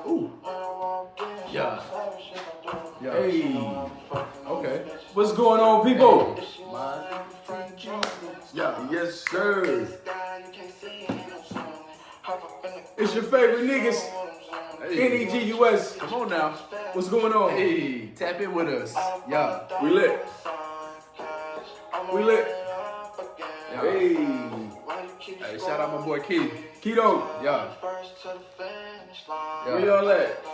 Ooh. Yeah. Yeah. Hey. Okay. What's going on, people? Yeah. Yes, sir. It's your favorite niggas. Hey. Negus. Come on now. What's going on? Hey, tap in with us. Yeah. We lit. We lit. Yeah. Hey. Hey, shout out my boy Key. Keto. Yeah. Where y'all at?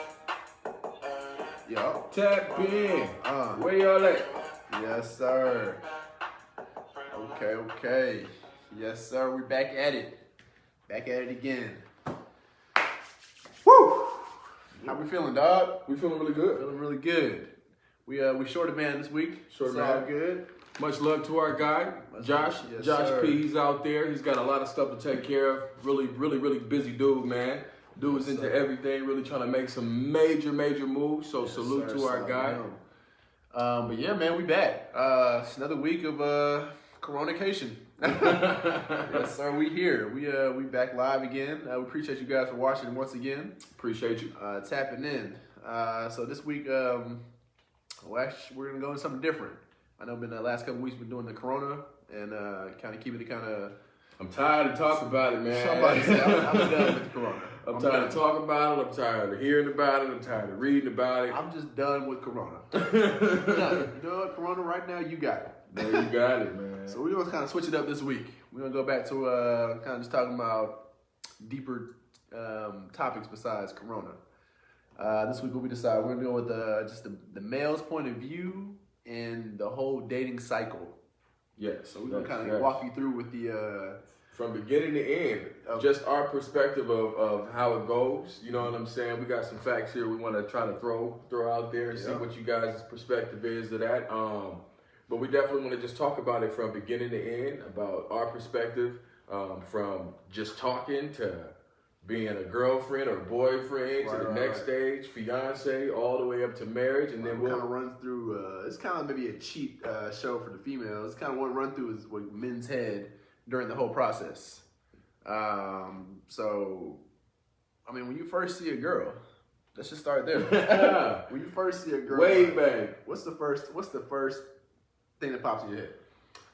Yeah. Tap in. Uh. Where y'all at? Yes, sir. Okay. Yes, sir. We back at it. Back at it again. Woo! How we feeling, dog? We feeling really good. Feeling really good. We short a man this week. Short It's man. all good. Much love to our guy, Josh. Yes, Josh sir. P. He's out there. He's got a lot of stuff to take care of. Really busy dude, man. Dude's Yes, into sir. everything. Really trying to make some major moves. So Yes, salute sir. to our Salute guy. him. But yeah, man, we back. It's another week of Coronication. Yes, sir. We here. We back live again. We appreciate you guys for watching once again. Appreciate you. Tapping in. So this week, well, actually, we're gonna go into something different. I know the last couple weeks we've been doing the Corona and kind of keeping it kind of. I'm tired of talking about it, man. Somebody said I'm done with the Corona. I'm tired of talking about it. I'm tired of hearing about it. I'm tired of reading about it. I'm just done with Corona. Done. You know what, Corona? Right now, you got it. There you got it, man. So we're gonna kind of switch it up this week. We're gonna go back to kind of just talking about deeper topics besides Corona. This week, what we decided, we're gonna go with just the male's point of view and the whole dating cycle. Yes. So we're gonna kind of walk you through with the from beginning to end, just our perspective of how it goes. You know what I'm saying? We got some facts here we want to try to throw out there and see what you guys' perspective is of that. But we definitely want to just talk about it from beginning to end, about our perspective, from just talking to being a girlfriend or boyfriend to the next stage, fiance, all the way up to marriage, and then we'll kind of run through. It's kind of maybe a cheat show for the females. It's kind of one run through is with men's head during the whole process. So, I mean, when you first see a girl, let's just start there. When you first see a girl, way back, what's the first thing that pops in your head?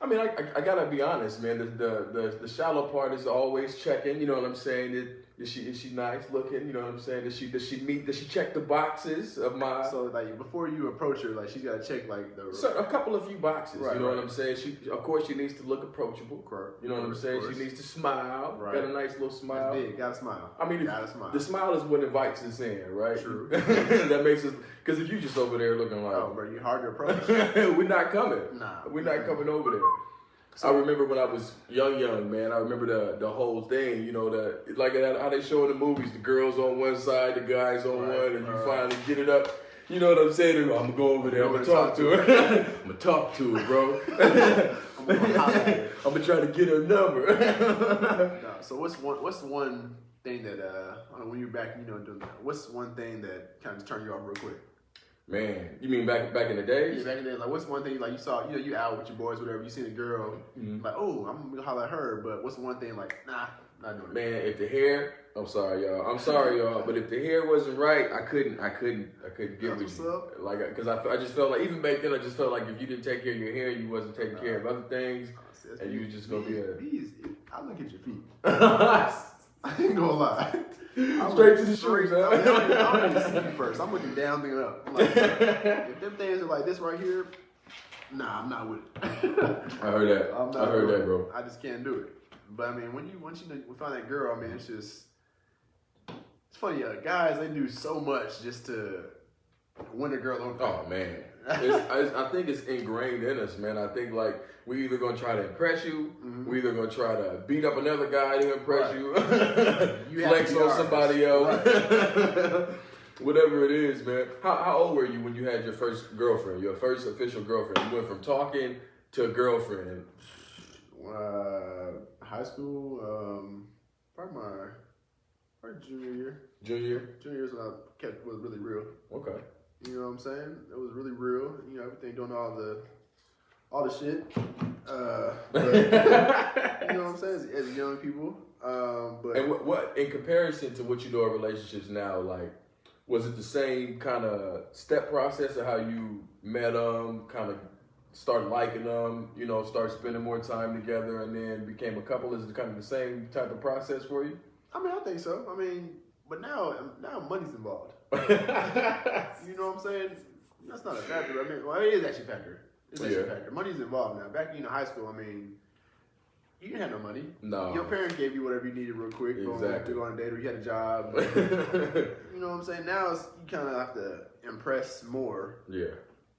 I mean, I gotta be honest, man. The shallow part is always checking. You know what I'm saying? Is she nice looking? You know what I'm saying? Does she check the boxes of my? So like before you approach her, like she's gotta check like a few boxes. You know what I'm saying? Of course she needs to look approachable. Correct. You know what I'm saying? She needs to smile. Right. Got a nice little smile. That's big. Gotta smile. I mean, the smile is what invites us in, right? True. That makes us. Because if you just over there looking like, oh, bro, you hard to approach. we're not coming. Nah, we're not coming over there. So, I remember when I was young, man. I remember the whole thing, you know, like how they show in the movies, the girls on one side, the guys on one, and you finally get it up. You know what I'm saying? I'm gonna go over there. I'm gonna talk to her. I'm gonna talk to her, bro. I'm gonna try to get her number. No, so what's one thing that I don't know, when you're back, you know, doing that, what's one thing that kind of turned you off real quick? Man, you mean back in the days? Yeah, back in the day. Like, what's one thing like you saw? You know, you out with your boys, whatever. You seen a girl, like, oh, I'm gonna holler at her. But what's one thing like, nah, not doing it. Man, if the hair, I'm sorry, y'all. But if the hair wasn't right, I couldn't get with you. Like, because I just felt like even back then, I just felt like if you didn't take care of your hair, you wasn't taking care of other things, and you was just gonna be a. I look at your feet. I ain't gonna lie. Straight to the street, man. I'm looking to see you first. I'm looking down, thinking up. I'm like, if them things are like this right here, nah, I'm not with it. I heard that. I heard that, bro. I just can't do it. But I mean, once you find that girl, I mean, it's funny. Guys, they do so much just to win a girl over. Oh man, I think it's ingrained in us, man. I think like we either gonna try to impress you, we either gonna try to beat up another guy to impress you, flex on somebody else, whatever it is, man. How old were you when you had your first girlfriend, your first official girlfriend? You went from talking to a girlfriend. High school, probably junior year. Junior year is when I was really real. Okay. You know what I'm saying? It was really real. You know, everything doing all the shit. But, you know what I'm saying? as young people. But and what in comparison to what you know of relationships now, like, was it the same kind of step process of how you met them, kind of started liking them, you know, start spending more time together, and then became a couple? Is it kind of the same type of process for you? I mean, I think so. I mean, but now money's involved. You know what I'm saying? That's not a factor. I mean, well, it is actually a factor. It's actually a factor. Money's involved now. Back in high school, I mean, you didn't have no money. No. Your parents gave you whatever you needed real quick. Exactly. To go on a date, or you had a job. But, you know what I'm saying? Now you kind of have to impress more. Yeah.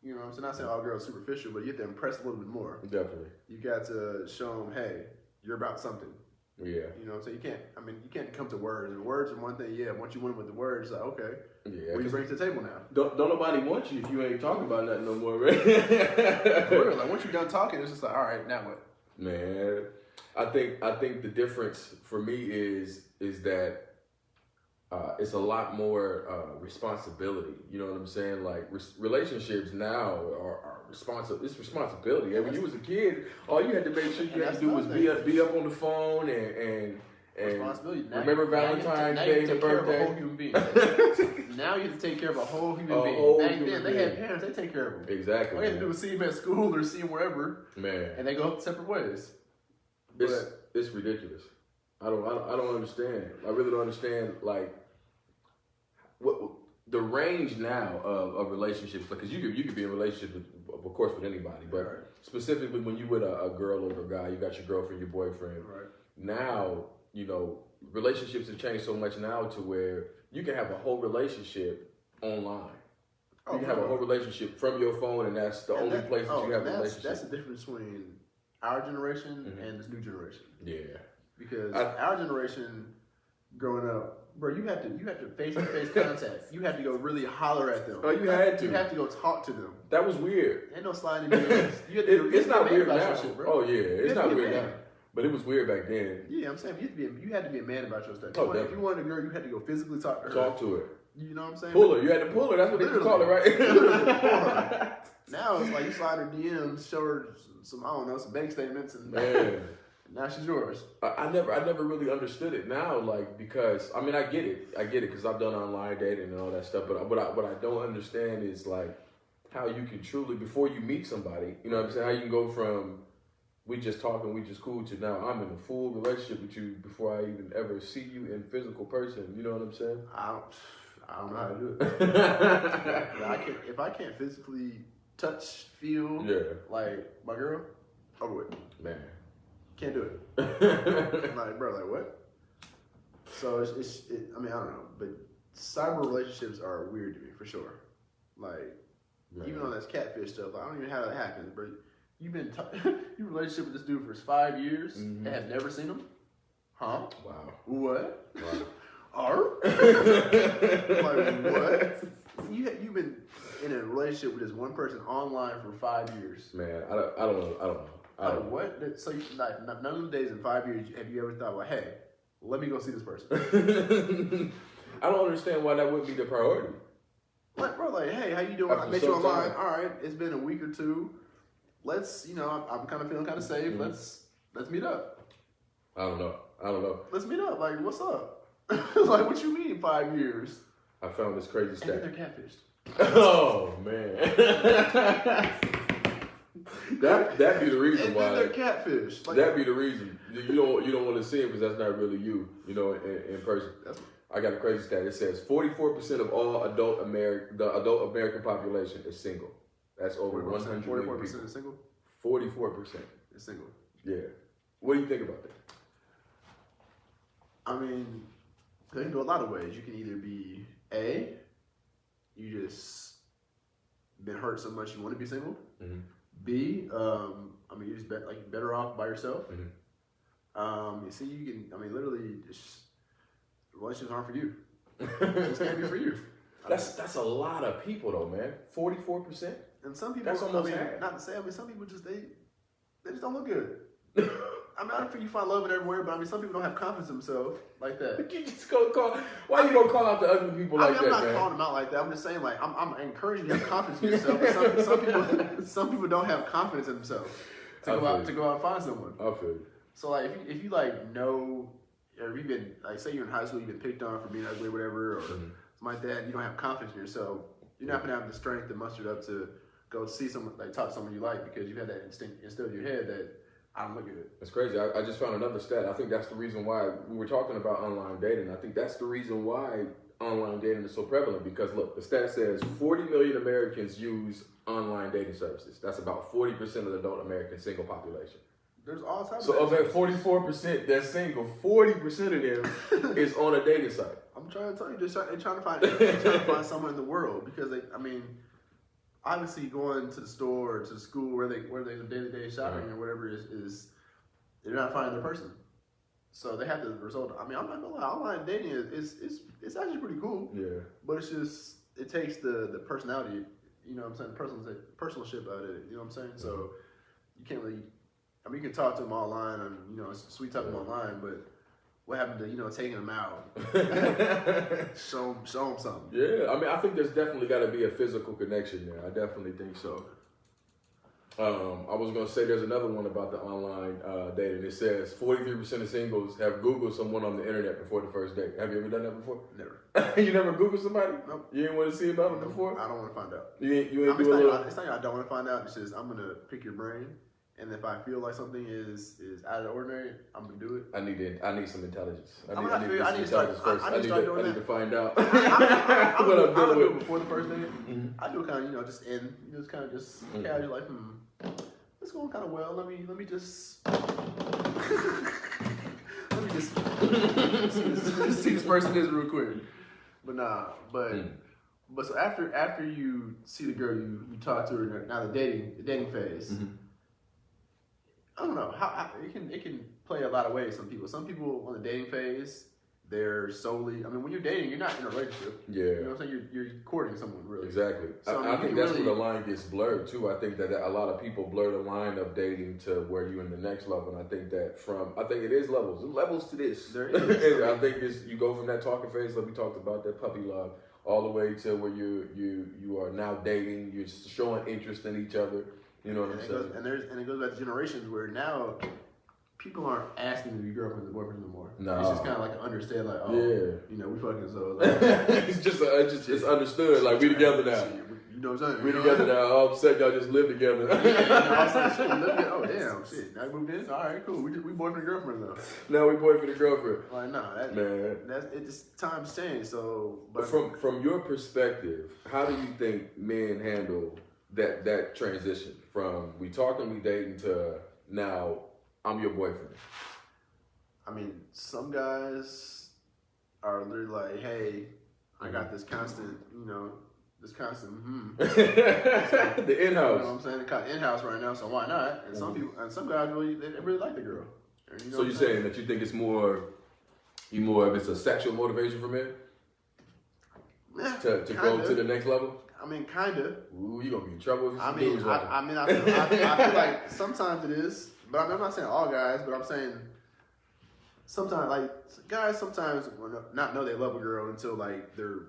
You know what I'm saying? Not saying all girls are superficial, but you have to impress a little bit more. Definitely. You got to show them, hey, you're about something. Yeah. You know what I'm saying? You can't come to words. And words are one thing, yeah. Once you win with the words, like, okay. Yeah. What do you bring to the table now? Don't nobody want you if you ain't talking about nothing no more, right? For real, like, once you're done talking, it's just like, all right, now what? Man, I think the difference for me is that it's a lot more responsibility. You know what I'm saying? Like relationships now are responsible. It's responsibility. And when you was a kid, all you had to make sure you had to do was be up on the phone and responsibility. Now remember Valentine's Day and birthday. Now you have to take care of a whole human being. Back then, they had parents. They take care of them. Exactly. All you have to do is see them at school or see them wherever. Man. And they go separate ways. It's ridiculous. I don't understand. I really don't understand, like, what the range now of relationships. Because you could be in a relationship with, of course, with anybody, but specifically when you with a girl or a guy, you got your girlfriend, your boyfriend. Right. Now, you know, relationships have changed so much now to where you can have a whole relationship online. You can have a whole relationship from your phone, and that's the only place that you have a relationship. That's the difference between our generation and this new generation. Yeah. Because our generation, growing up, bro, you had to face-to-face contact. You had to go really holler at them. Oh, you had to. You had to go talk to them. That was weird. Ain't no sliding DMs. It's not weird now. Shit, bro. Oh yeah, it's not weird now. But it was weird back then. Yeah, I'm saying you had to be a man about your stuff. Oh, if you wanted a girl, you had to go physically talk to her. Talk to her. You know what I'm saying? Pull her. You had to pull her. That's what they used to call it, right? Now it's like you slide her DMs, show her some, I don't know, some bank statements, and man, now she's yours. I never really understood it now, like, because I mean I get it because I've done online dating and all that stuff, but what I don't understand is like how you can truly, before you meet somebody, you know what I'm saying, how you can go from we just talking, we just cool, to now I'm in a full relationship with you before I even ever see you in physical person. You know what I'm saying? I don't know how to do it. If I can't physically touch, feel, like my girl, over with. Man, can't do it. Like, bro, like what? So I mean, I don't know, but cyber relationships are weird to me for sure. Like, even on this catfish stuff, like, I don't even know how that happens, but you've been you relationship with this dude for 5 years and have never seen him? Huh? Wow. What? Wow. Like, what? You've been in a relationship with this one person online for 5 years. Man, I don't know. What? So none of the days in 5 years have you ever thought, well, hey, let me go see this person? I don't understand why that wouldn't be the priority. Like, bro, like, hey, how you doing? I met you online. All right, it's been a week or two. Let's, I'm kind of feeling kind of safe. Let's meet up. I don't know. Let's meet up. Like, what's up? Like, what you mean 5 years? I found this crazy stat. And they're catfished. Oh man. That be the reason why they're catfish. Like, that be the reason you don't want to see it because that's not really you. In person. I got a crazy stat. It says 44% of all the adult American population is single. That's over 100 million 44% people. is single. 44% is single. Yeah. What do you think about that? I mean, they can go a lot of ways. You can either be you just been hurt so much you want to be single. Mm-hmm. B, you're just better off by yourself. Mm-hmm. You see, literally, relationships aren't for you. It can't be for you. That's a lot of people though, man. 44%. And some people, that's almost half. Not to say, some people just they just don't look good. I don't think you find love everywhere, but some people don't have confidence in themselves like that. You just go call. Why you gonna call out the ugly people like that, man? I'm not calling them out like that. I'm just saying, like, I'm encouraging you to have confidence in yourself. But some people don't have confidence in themselves to go out and find someone. I feel you. So like if you like know, or you've been like say you're in high school, you've been picked on for being ugly or whatever, or something like that, and you don't have confidence in yourself, you're not gonna have the strength to muster up to go see someone, like talk to someone you like, because you've had that instinct instilled in your head that I don't look good. It's crazy. I just found another stat. I think that's the reason why we were talking about online dating. I think that's the reason why online dating is so prevalent, because look, the stat says 40 million Americans use online dating services. That's about 40% of the adult American single population. There's all types so of that 44% that's single, 40% of them is on a dating site. I'm trying to tell you, they're trying to find someone in the world, because obviously going to the store or to the school where they day-to-day shopping or whatever is they're not finding their person. So they have to result. I'm not gonna lie, online dating is actually pretty cool. Yeah. But it's just it takes the personality, you know what I'm saying, the personalship out of it. You know what I'm saying? So you can't really. You can talk to them online and it's sweet talk them online, but what happened to taking them out? show them something. Yeah, I think there's definitely got to be a physical connection there. I definitely think so. I was gonna say there's another one about the online dating. It says 43% of singles have Googled someone on the internet before the first date. Have you ever done that before? Never. You never Googled somebody? Nope. You didn't want to see about it before? I don't want to find out. You ain't do a little. It's not I don't want to find out. It's just I'm gonna pick your brain. And if I feel like something is out of the ordinary, I'm gonna do it. I need some intelligence. I need to start find out what I'm dealing with before the first date. I do kind of just casual, like it's going kind of well. Let me just see this person is real quick. But so after you see the girl, you talk to her. Now the dating phase. I don't know how it can play a lot of ways. Some people on the dating phase, they're solely. When you're dating, you're not in a relationship. Yeah, you know what I'm saying. You're courting someone, really. Exactly. So, I think that's where the line gets blurred too. I think that a lot of people blur the line of dating to where you're in the next level. And I think it is levels. There's levels to this. There is. I think you go from that talking phase, like we talked about, that puppy love, all the way to where you are now dating. You're showing interest in each other. You know what I'm saying? And it goes back to generations where now people aren't asking to be girlfriends and boyfriends anymore. No. It's just kind of like understand, like, we fucking so. It's understood, like we together now. You know what I'm saying? We together now. All of a sudden, y'all just live together. All of a sudden, shit, we live together. Oh damn, shit. Now we moved in. All right, cool. We boyfriend and girlfriend now. Now we boyfriend and girlfriend. Like it just times change. So, but from your perspective, how do you think men handle that transition from we talking, we dating to now I'm your boyfriend? Some guys are literally like, hey, I got this constant, the in-house. You know what I'm saying? Kind of in-house right now, so why not? And some guys really like the girl. So you're saying that you think it's more of it's a sexual motivation for men? To go to the next level? Kind of. Ooh, you gonna be in trouble. I feel like sometimes it is, but I'm not saying all guys, but I'm saying sometimes, like guys, sometimes will not know they love a girl until like they're,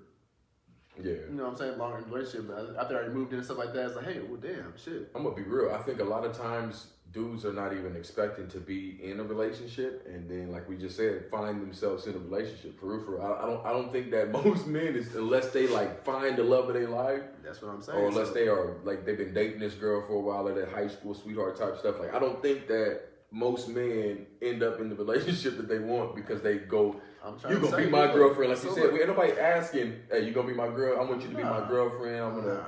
you know what I'm saying, longer in a relationship. After they already moved in and stuff like that, it's like, hey, well, damn, shit. I'm gonna be real. I think a lot of times dudes are not even expecting to be in a relationship, and then, like we just said, find themselves in a relationship. For real. I don't think that most men is, unless they like find the love of their life. That's what I'm saying. Or unless they are like they've been dating this girl for a while, or that high school sweetheart type stuff. Like I don't think that most men end up in the relationship that they want because they go, you gonna be my girlfriend, like you said. Ain't nobody asking, hey, you gonna be my girl? I want you to be my girlfriend. I'm gonna.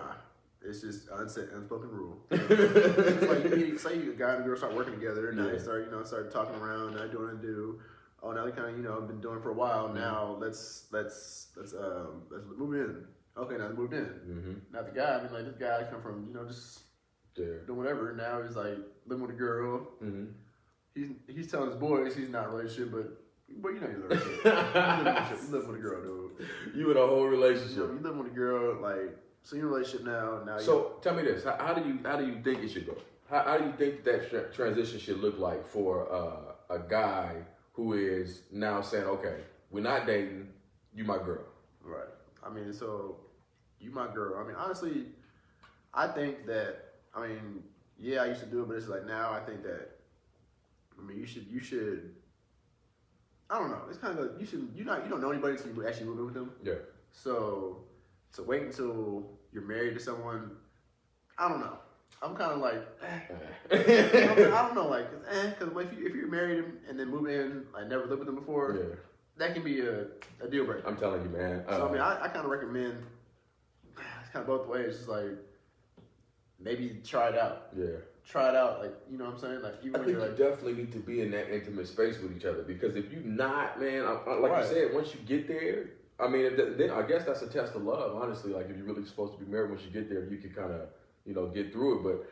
It's just unspoken rule. It's like say a guy and a girl start working together, and now they start talking around, now doing and do. Oh, now they kind of been doing it for a while. Now let's move in. Okay, now they moved in. Mm-hmm. Now the guy, this guy come from just doing whatever. Now he's like living with a girl. Mm-hmm. He's telling his boys he's not in a relationship, but you know you're in a relationship. You live with a girl, dude. You in a whole relationship. You live with a girl, like. So you're in a relationship now. So tell me this: how do you think it should go? How do you think that transition should look like for a guy who is now saying, "Okay, we're not dating. You my girl." Right. So you my girl. Honestly, I think that. I used to do it, but it's like now I think that I mean, you should. I don't know. It's kind of you don't know anybody until you actually move in with them. Yeah. So wait until you're married to someone. I don't know. I'm kind of like, I don't know, like, because if you're married and then move in, I never lived with them before. Yeah. That can be a deal breaker. I'm telling you, man. So I mean, I kind of recommend. It's kind of both ways. Just like maybe try it out. Yeah. Try it out, like, you know what I'm saying? Like, even I when think you're you like, definitely need to be in that intimate space with each other, because if you're not, man, like Right. you said, once you get there, I mean, then I guess that's a test of love, honestly. Like, if you're really supposed to be married, once you get there, you can kind of, get through it. But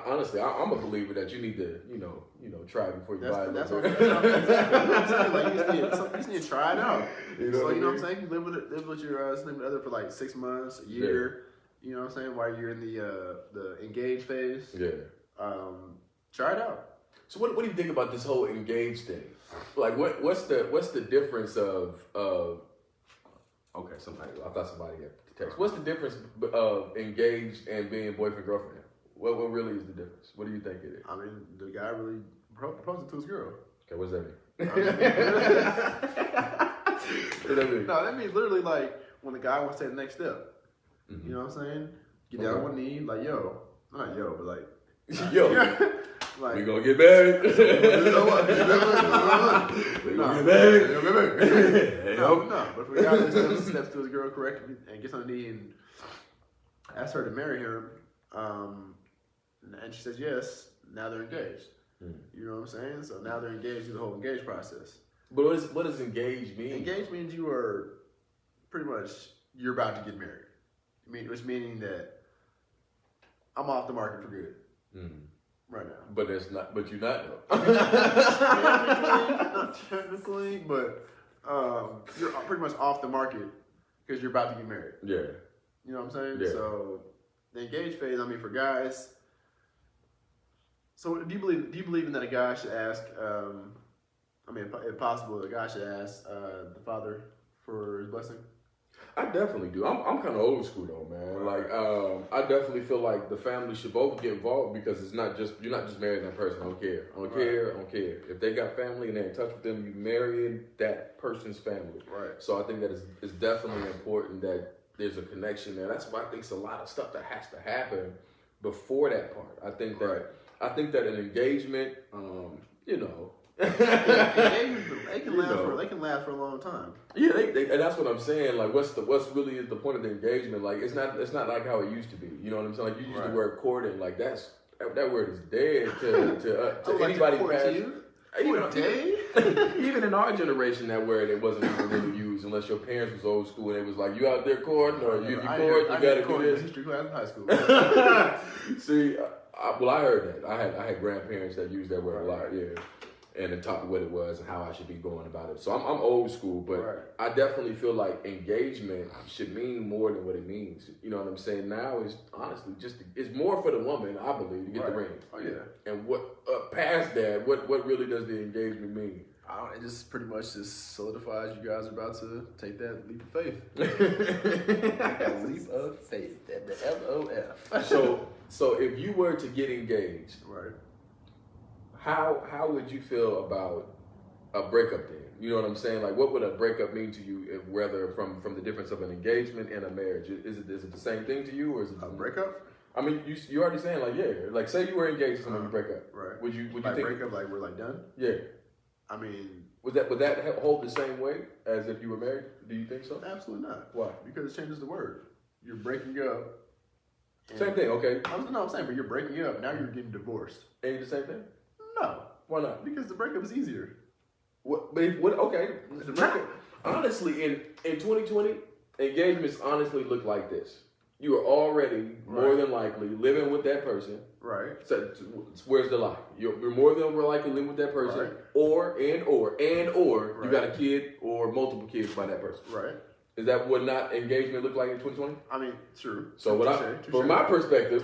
honestly, I'm a believer that you need to, try before you buy it. That's what I'm saying. Like, you just need to try it out. You know what I'm saying? You live with your significant other for like 6 months, a year. Yeah. You know what I'm saying? While you're in the engaged phase. Yeah. Try it out. So what do you think about this whole engaged thing? Like, what's the difference of okay, I thought somebody had text. What's the difference of engaged and being boyfriend girlfriend? What really is the difference? What do you think it is? I mean, the guy really proposed to his girl. Okay, what does that mean? What does that mean? No, that means literally like when the guy wants to take the next step. Mm-hmm. You know what I'm saying? Get down on one knee, like not yo, but like yo. Like, we gonna get married. We gonna get married. No. But if a guy just steps to his girl correctly and gets on the knee and asks her to marry him, and she says yes, now they're engaged. You know what I'm saying? So now they're engaged through the whole engaged process. But what does engaged mean? Engaged means you are pretty much you're about to get married. Which meaning that I'm off the market for good. Right now. But you're not though. Not technically, but you're pretty much off the market because you're about to get married. Yeah. You know what I'm saying? Yeah. So the engaged phase, I mean, for guys. So do you believe in that a guy should ask? If possible, a guy should ask the father for his blessing. I definitely do. I'm kind of old school though, man. Like, I definitely feel like the family should both get involved, because you're not just marrying that person. I don't care. I don't care. If they got family and they're in touch with them, you marrying that person's family. Right. So I think that it's definitely important that there's a connection there. That's why I think it's a lot of stuff that has to happen before that part. I think that an engagement, they can last for a long time. Yeah, and that's what I'm saying. Like, what's really is the point of the engagement? Like, it's not like how it used to be. You know what I'm saying? Like, you used the word courting. Like, that word is dead to anybody past. Even in our generation, that word it wasn't even really used unless your parents was old school and it was like, you out there courting, or if you court, you gotta do this. History class in high school. See, I heard that. I had grandparents that used that word a lot. Yeah. And it taught me what it was and how I should be going about it. So I'm old school, but I definitely feel like engagement should mean more than what it means. You know what I'm saying? Now it's honestly it's more for the woman, I believe, to get the ring. Oh yeah. And what past that, what really does the engagement mean? It just pretty much just solidifies you guys are about to take that leap of faith. That leap of faith. The LOF. So if you were to get engaged, right? How would you feel about a breakup then? You know what I'm saying? Like, what would a breakup mean to you, whether from the difference of an engagement and a marriage? Is it the same thing to you, or is it a breakup? I mean, you already saying like, yeah, like say you were engaged to someone, you break up, right? Would you like think break up like we're like done? Yeah. I mean, would that hold the same weight as if you were married? Do you think so? Absolutely not. Why? Because it changes the word. You're breaking up. Same thing, okay. I'm saying, but you're breaking up. Now you're getting divorced. Ain't it the same thing? No. Why not? Because the breakup is easier. Okay. The breakup. Honestly, in 2020, engagements honestly look like this. You are already more than likely living with that person. Right. So where's the lie? You're more than likely living with that person, or you got a kid or multiple kids by that person. Right. Is that what not engagement look like in 2020? I mean, true. So my perspective,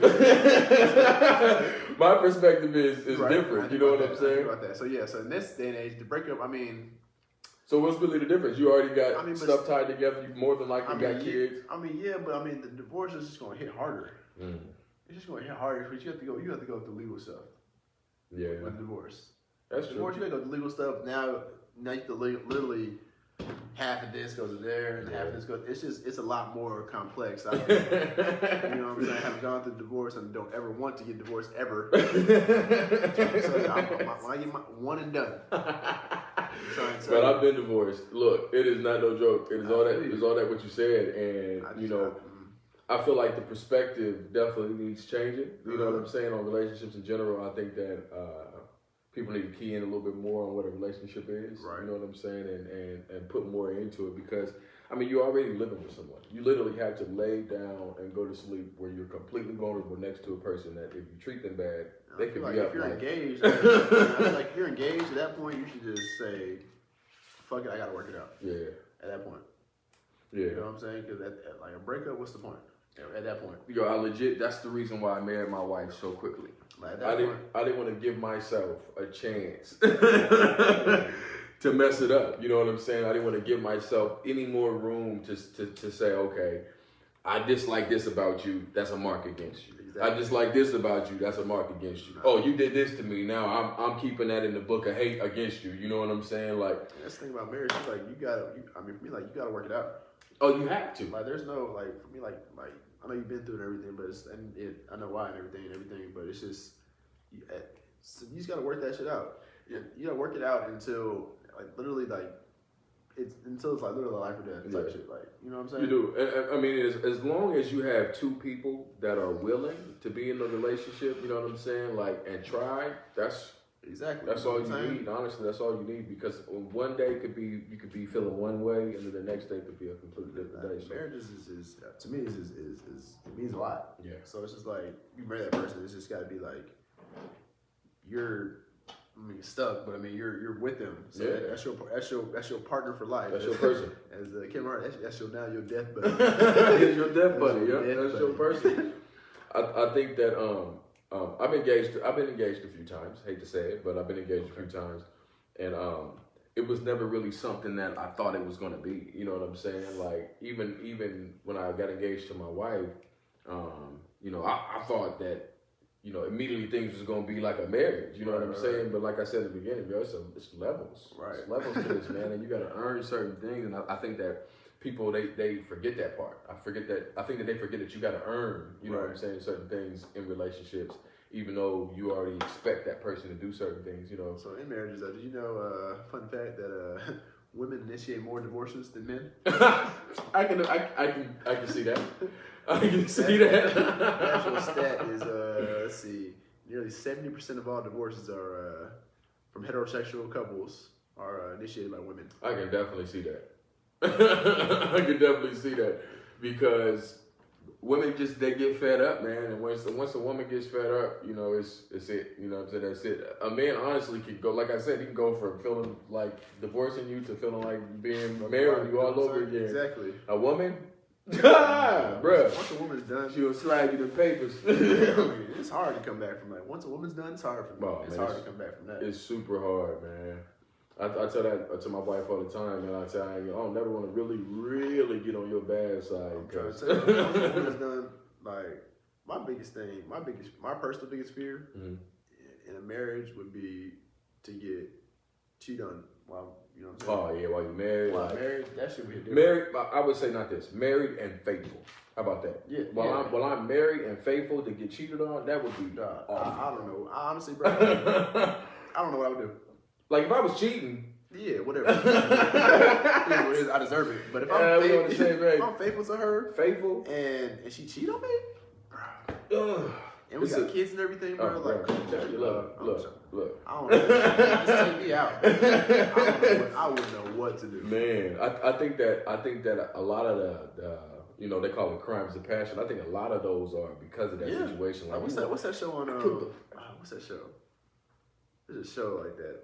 my perspective is different. You know what I'm saying? About that. So so in this day and age, the breakup. I mean. So what's really the difference? You already got stuff tied together. You more than likely got kids. But the divorce is just going to hit harder. It's just going to hit harder because you have to go through legal stuff. Yeah. With divorce. That's true. Once you go to legal stuff, now you have to literally half of this goes to there and half of this goes. It's a lot more complex. You know what I'm saying? I haven't gone through divorce and don't ever want to get divorced ever. So when I get my one and done. But I've been divorced. Look, it is not no joke. It is all that. It's all that what you said, and I feel like the perspective definitely needs changing. You know what I'm saying on relationships in general. I think that people need to key in a little bit more on what a relationship is. Right. You know what I'm saying, and put more into it because you're already living with someone. You literally have to lay down and go to sleep where you're completely vulnerable next to a person that if you treat them bad, they could be up. If you're engaged, I feel like if you're engaged at that point, you should just say, "Fuck it, I gotta work it out." Yeah. At that point. Yeah. You know what I'm saying? Because like a breakup, what's the point? At that point. Yo, I legit. That's the reason why I married my wife so quickly. I didn't want to give myself a chance to mess it up. You know what I'm saying? I didn't want to give myself any more room to say, okay, I dislike this about you. That's a mark against you. Exactly. I dislike this about you. That's a mark against you. Oh, you did this to me. Now I'm keeping that in the book of hate against you. You know what I'm saying? Like that's the thing about marriage. Is like for me, like you gotta work it out. Oh, you have to. Like there's no like for me like I know you've been through it and everything, but I know why and everything, but it's just you just gotta work that shit out. You gotta work it out until like literally like it's like literally life or death type shit. Like you know what I'm saying? You do. As long as you have two people that are willing to be in a relationship, you know what I'm saying? Like and try. That's all you need. Honestly, that's all you need because one day you could be feeling one way, and then the next day could be a completely different day. So. Marriage is to me is it means a lot. Yeah. So it's just like you marry that person. It's just got to be like you're stuck, but you're with them. So that's your partner for life. That's your person. As Kim Hart, that's your death buddy. That's your death buddy. That's your person. I think that I've been engaged a few times. Hate to say it, but I've been engaged a few times, and it was never really something that I thought it was going to be. You know what I'm saying? Like even when I got engaged to my wife, I thought that immediately things was going to be like a marriage. You know what I'm saying? But like I said at the beginning, it's levels. Right. It's levels to this, man, and you got to earn certain things. And I think that people they forget that part. I think that they forget that you got to earn. You know what I'm saying? Certain things in relationships. Even though you already expect that person to do certain things, So in marriages, did you know, fun fact that women initiate more divorces than men? I can see that. I can see that. The actual stat is, let's see, nearly 70% of all divorces are from heterosexual couples are initiated by women. I can definitely see that. I can definitely see that because women they get fed up, man. And once a woman gets fed up, it's it. You know what I'm saying? That's it. A man honestly can go, like I said, he can go from feeling like divorcing you to feeling like being marrying you all over again. Exactly. A woman, bruh. Once a woman's done, she'll slide you the papers. It's hard to come back from that. Once a woman's done, it's hard for me. It's hard to come back from that. It's super hard, man. I tell that to my wife all the time, and I tell her, I don't never want to really, really get on your bad side. Once a woman's done, like my personal biggest fear in a marriage would be to get cheated on while you know what I'm saying. Oh yeah, while you're married. While married, that should be different. Married, I would say not this. Married and faithful. How about that? Yeah. While I'm married and faithful to get cheated on, that would be awful. I don't know. Honestly, bro, I don't know what I would do. Like if I was cheating. Yeah, whatever. I deserve it. But if I'm faithful to her, and she cheat on me, bro. And we got kids and everything, bro. Look. I don't know. Just take me out. I wouldn't know what to do. Man, I think that a lot of the they call it crimes of passion. I think a lot of those are because of that situation. Like what's that show on? What's that show? There's a show like that.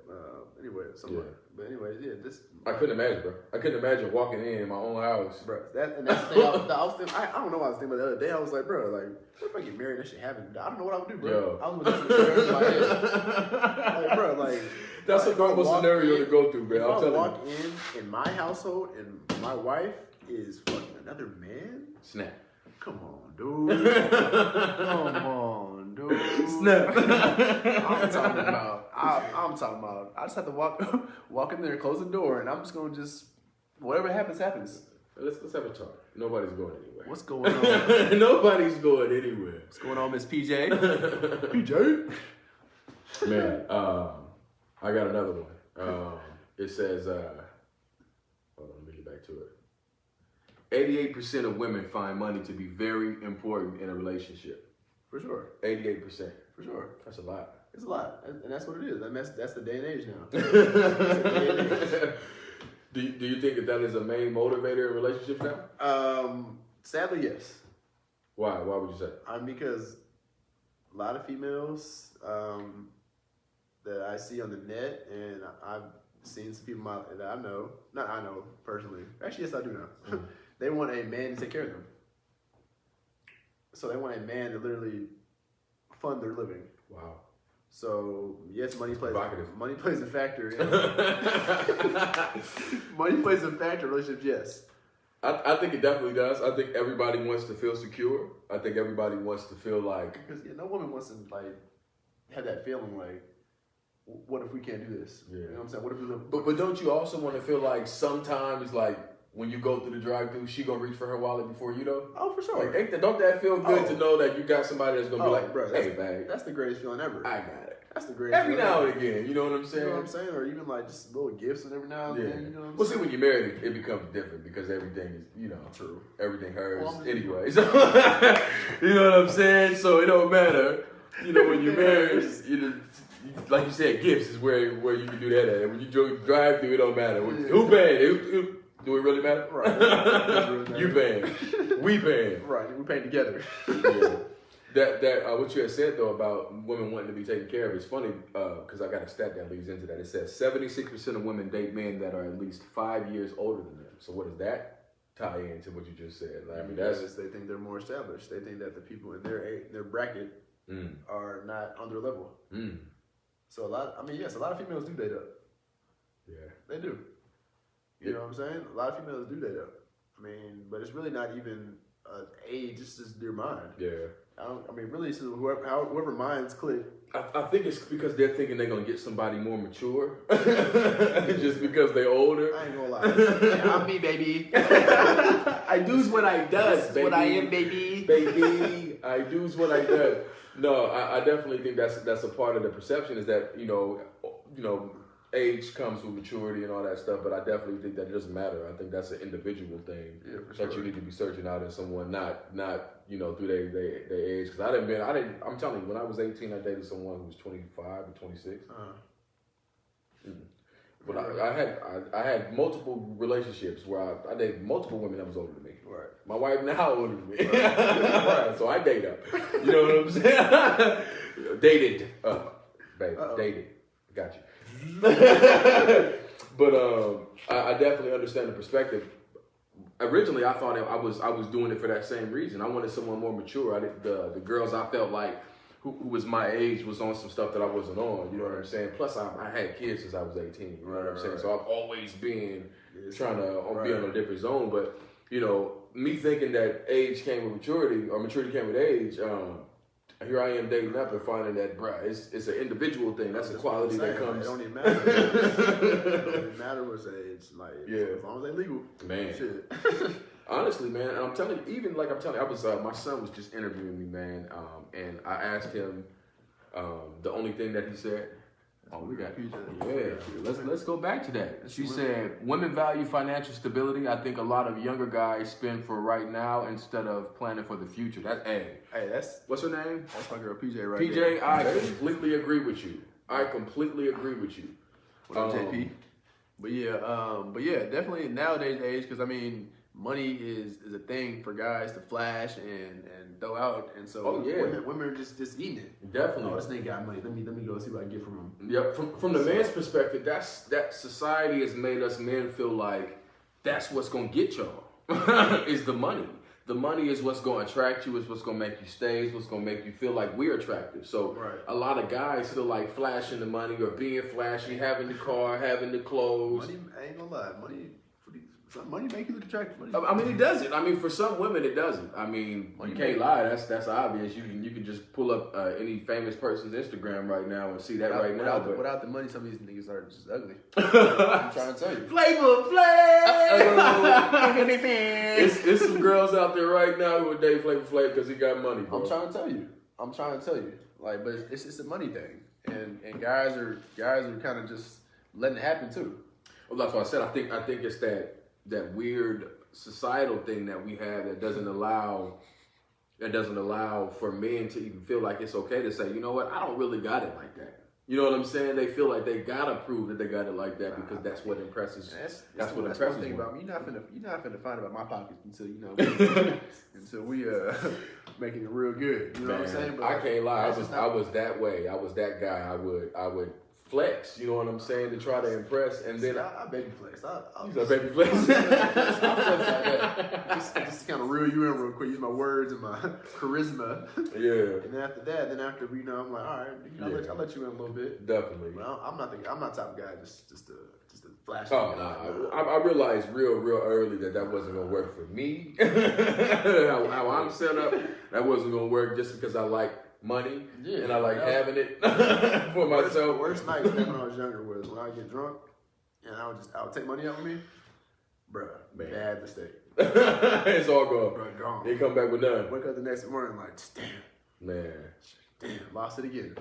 Anyway, somewhere. Yeah. But anyways, this. I couldn't imagine, bro. I couldn't imagine walking in my own house, bro. That's the thing. I was thinking. I don't know what I was thinking about the other day. I was like, bro, what if I get married and that shit happens? I don't know what I would do, bro. Yo. I was looking at in my head. Like, bro, that's a normal scenario to go through, man. If I walk in my household and my wife is fucking another man, snap. Come on, dude. Come on, dude. Snap. I'm talking about. I just have to walk in there and close the door, and I'm just gonna whatever happens, happens. Let's have a talk. Nobody's going anywhere. What's going on? Nobody's going anywhere. What's going on, Miss PJ? PJ. Man, I got another one. It says, hold on, let me get back to it. 88% of women find money to be very important in a relationship. For sure. 88%. For sure. That's a lot. It's a lot, and that's what it is. And that's the day and age now. Do you think that is a main motivator in relationships now? Sadly, yes. Why? Why would you say? Because a lot of females that I see on the net, and I've seen some people that I know, not I know personally. Actually, yes, I do know. Mm-hmm. They want a man to take care of them. So they want a man to literally fund their living. Wow. So yes, money plays a factor. Yeah. Money plays a factor in relationships. Yes. I think it definitely does. I think everybody wants to feel secure. I think everybody wants to feel like, because no woman wants to have that feeling like, what if we can't do this? Yeah. You know what I'm saying? What if we live? But don't you also want to feel like sometimes like when you go through the drive-thru, she gonna reach for her wallet before you know? Oh, for sure. Like, don't that feel good to know that you got somebody that's gonna be like, bro, hey, babe, that's the greatest feeling ever. I got it. That's the greatest. Every now and again, you know what I'm saying? You know what I'm saying? Or even like just little gifts and every now and then. You know what I'm well, saying? see, when you're married, it becomes different because everything is, true. Everything hers anyway. So, you know what I'm saying? So it don't matter. When you're married, like you said, gifts is where you can do that at. When you drive through, it don't matter. Who paying? Do it really matter? Right. You paying. We paying. Right. We paying together. Yeah. That what you had said though about women wanting to be taken care of is funny because I got a stat that leads into that. It says 76% of women date men that are at least 5 years older than them. So what does that tie into what you just said? Like, I mean, they think they're more established. They think that the people in their bracket are not on their level. Mm. So a lot of females do date up. Yeah, they do. You know what I'm saying? A lot of females do date up. I mean, but it's really not even age. It's just their mind. Yeah. Really, so whoever minds click. I think it's because they're thinking they're gonna get somebody more mature, just because they're older. I ain't gonna lie. Yeah, I'm me, baby. I do's what I does, baby. What I am, baby. Baby, I do's what I does. No, I definitely think that's a part of the perception is that age comes with maturity and all that stuff, but I definitely think that it doesn't matter. I think that's an individual thing that you need to be searching out in someone, not through their age. Because I'm telling you, when I was 18, I dated someone who was 25 or 26. But I had multiple relationships where I dated multiple women that was older than me. Right. My wife now older than me. Right. So I date up. You know what I'm saying? Dated up, baby. Dated. Got you. But I definitely understand the perspective. Originally, I thought I was doing it for that same reason. I wanted someone more mature. The girls I felt like who was my age was on some stuff that I wasn't on. You know what I'm saying? Plus, I had kids since I was 18. You know what I'm saying? So I've always been trying to be on a different zone. But me thinking that age came with maturity or maturity came with age. Here I am dating up and finding that, it's an individual thing. That's a quality that comes. It don't even matter. It don't even matter what's age. As long as they legal. Man. Shit. Honestly, man, and I'm telling you, my son was just interviewing me, man, and I asked him the only thing that he said. Oh, we got PJ. Yeah, let's go back to that. She said, women value financial stability. I think a lot of younger guys spend for right now instead of planning for the future. Hey, that's what's her name? That's my girl PJ right PJ, there. I completely agree with you. What up, JP? But yeah, definitely nowadays age, because money is a thing for guys to flash and throw out, and so women are just eating it. Definitely. Oh, this nigga got money. Let me go see what I can get from him. Yep. From the man's perspective, that society has made us men feel like that's what's gonna get y'all is the money. The money is what's gonna attract you, is what's gonna make you stay, is what's gonna make you feel like we're attractive. So a lot of guys feel like flashing the money or being flashy, having the car, having the clothes. Money, I ain't gonna lie, money Money make you look attractive. I mean, it doesn't. I mean, for some women, it doesn't. I mean, you can't lie. That's obvious. You can just pull up any famous person's Instagram right now and see that without the money, some of these niggas are just ugly. I'm trying to tell you. Flavor Flav. It's some girls out there right now who would date Flavor Flav because he got money, bro. I'm trying to tell you. Like, but it's a money thing, and guys are kind of just letting it happen too. Well, that's what I said. I think it's that weird societal thing that we have that doesn't allow for men to even feel like it's okay to say, you know what, I don't really got it like that. You know what I'm saying? They feel like they gotta prove that they got it like that because that's what impresses. That's what impresses thing you. about me. You're not finna find about my pockets until until we making it real good. You know what I'm saying? But I can't lie. I was that way. I was that guy. I would flex. You know what I'm saying, to try to impress, and then I baby flex. I'll baby flex. I flex like that. Just kind of reel you in real quick. Use my words and my charisma. Yeah. And then after we know, I'm like, all right, I'll let you in a little bit. Definitely. But I'm not the type of guy just to flash. Oh no! I realized real early that wasn't gonna work for me. how I'm set up, that wasn't gonna work just because I like money and I like having it for myself. The worst night when I was younger was when I would get drunk and I would take money out with me. Bruh, bad mistake. It's all gone. Bruh, gone. They come back with none. Wake up the next morning like, damn, lost it again.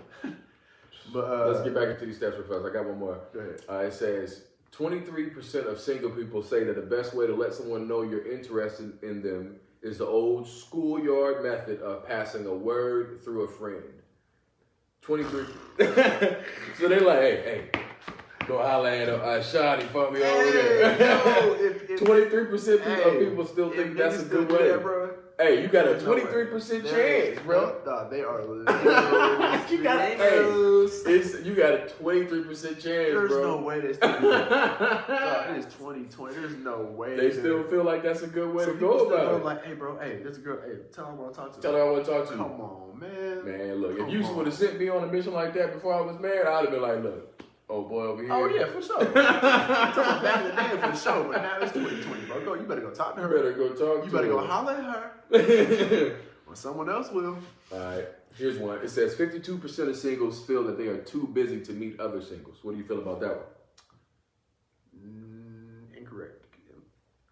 But let's get back into these stats real fast. I got one more. Go ahead. It says 23% of single people say that the best way to let someone know you're interested in them is the old schoolyard method of passing a word through a friend. 23. So they're like, hey, go holler at Shawty for me over there. 23% of people still think that's a good way. Bro. Hey, you got a 23% chance, bro. Nah, they are you got a 23% chance, There's bro. no way they still do that. It is 2020. There's no way. They still feel like that's a good way to go about it. Like, hey, bro, hey, there's a girl. Hey, tell her I want to talk to. Tell her I want to talk to you. Come on, man. Man, look, if you would have sent me on a mission like that before I was married, I'd have been like, look, oh boy over here. Oh yeah, for sure. I'm talking about back in the day for sure, but now it's 2020, bro. You better go talk to her. You better go talk to her. You better go holler at her. Or someone else will. All right, here's one. It says 52% of singles feel that they are too busy to meet other singles. What do you feel about that one? Incorrect.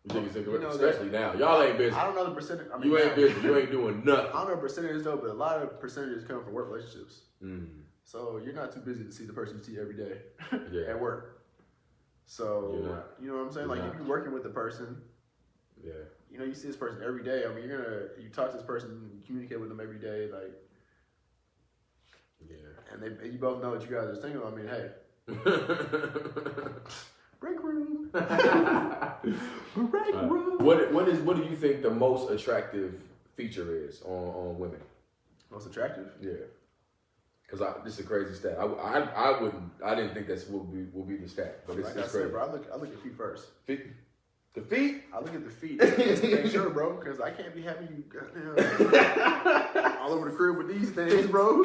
You think it's incorrect? Especially now. Y'all ain't busy. I don't know the percentage. I mean, you ain't busy. You ain't doing nothing. I don't know the percentages though, but a lot of percentages come from work relationships. So you're not too busy to see the person you see every day at work. So you know what I'm saying? Like if you're working with the person, you know, you see this person every day. I mean, you talk to this person, you communicate with them every day, like, and you both know that you guys are single. I mean, hey, break room, break room. What do you think the most attractive feature is on women? Most attractive? Yeah. Because this is a crazy stat. I didn't think this will be the stat, but it's crazy. Bro, I look at feet first. Feet? The feet? I look at the feet to make sure, bro, because I can't be having you goddamn all over the crib with these things, bro.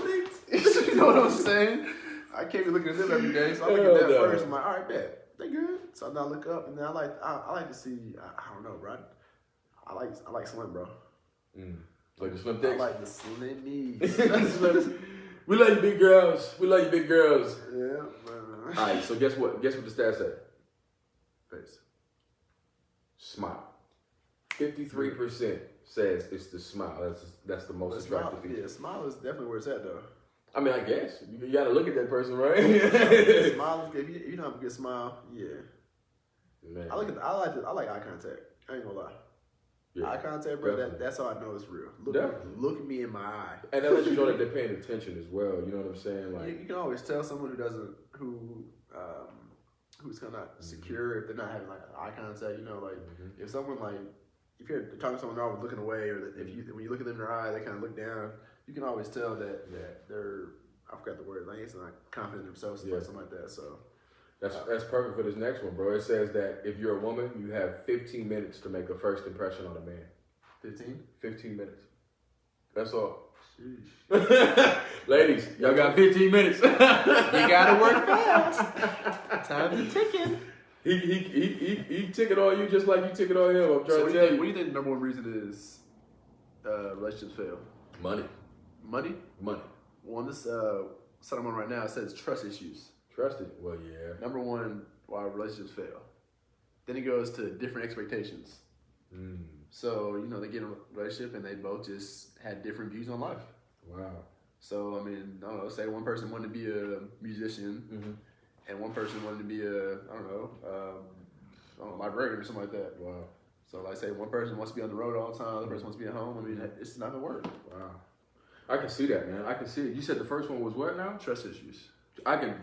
You know what I'm saying? I can't be looking at them every day, so I look at that first. I'm like, all right, bet they good. So then I look up, and then I like to see. I don't know, bro. I like slim, bro. Like the slim dicks? I like the slimmies. We like big girls. Yeah, man. All right, so guess what? Guess what the stats say? Face. Smile. 53% says it's the smile. That's the most attractive feature. Yeah, smile is definitely where it's at, though. I mean, I guess you got to look at that person, right? Smile is good. If you don't have a good smile, yeah. Man. I like eye contact. I ain't gonna lie. Yeah, eye contact, bro. That's how I know it's real. Look at me in my eye, and that lets you know that they're paying attention as well. You know what I'm saying? Like you can always tell someone who's kind of secure if they're not having like eye contact. You know, like if someone if you're talking to someone always looking away, or when you look at them in their eye, they kind of look down. You can always tell that they're, I forgot the word, like it's not confident in themselves or something like that. So. That's perfect for this next one, bro. It says that if you're a woman, you have 15 minutes to make a first impression on a man. 15? 15 minutes. That's all. Sheesh. Ladies, y'all got 15 minutes. You gotta work fast. Time's ticking. He took it on you just like you took it on him. I'm trying to tell you. What do you think the number one reason is relationships fail? Money. Money? Money. Well, on this site I'm on right now, it says trust issues. Trusted? Well, yeah. Number one, why relationships fail. Then it goes to different expectations. So, you know, they get in a relationship and they both just had different views on life. Wow. So, I mean, I don't know, say one person wanted to be a musician and one person wanted to be a, I don't know, librarian or something like that. Wow. So, like, say one person wants to be on the road all the time, the other person wants to be at home. I mean, it's not going to work. Wow. I can see that, man. I can see it. You said the first one was what now? Trust issues. I can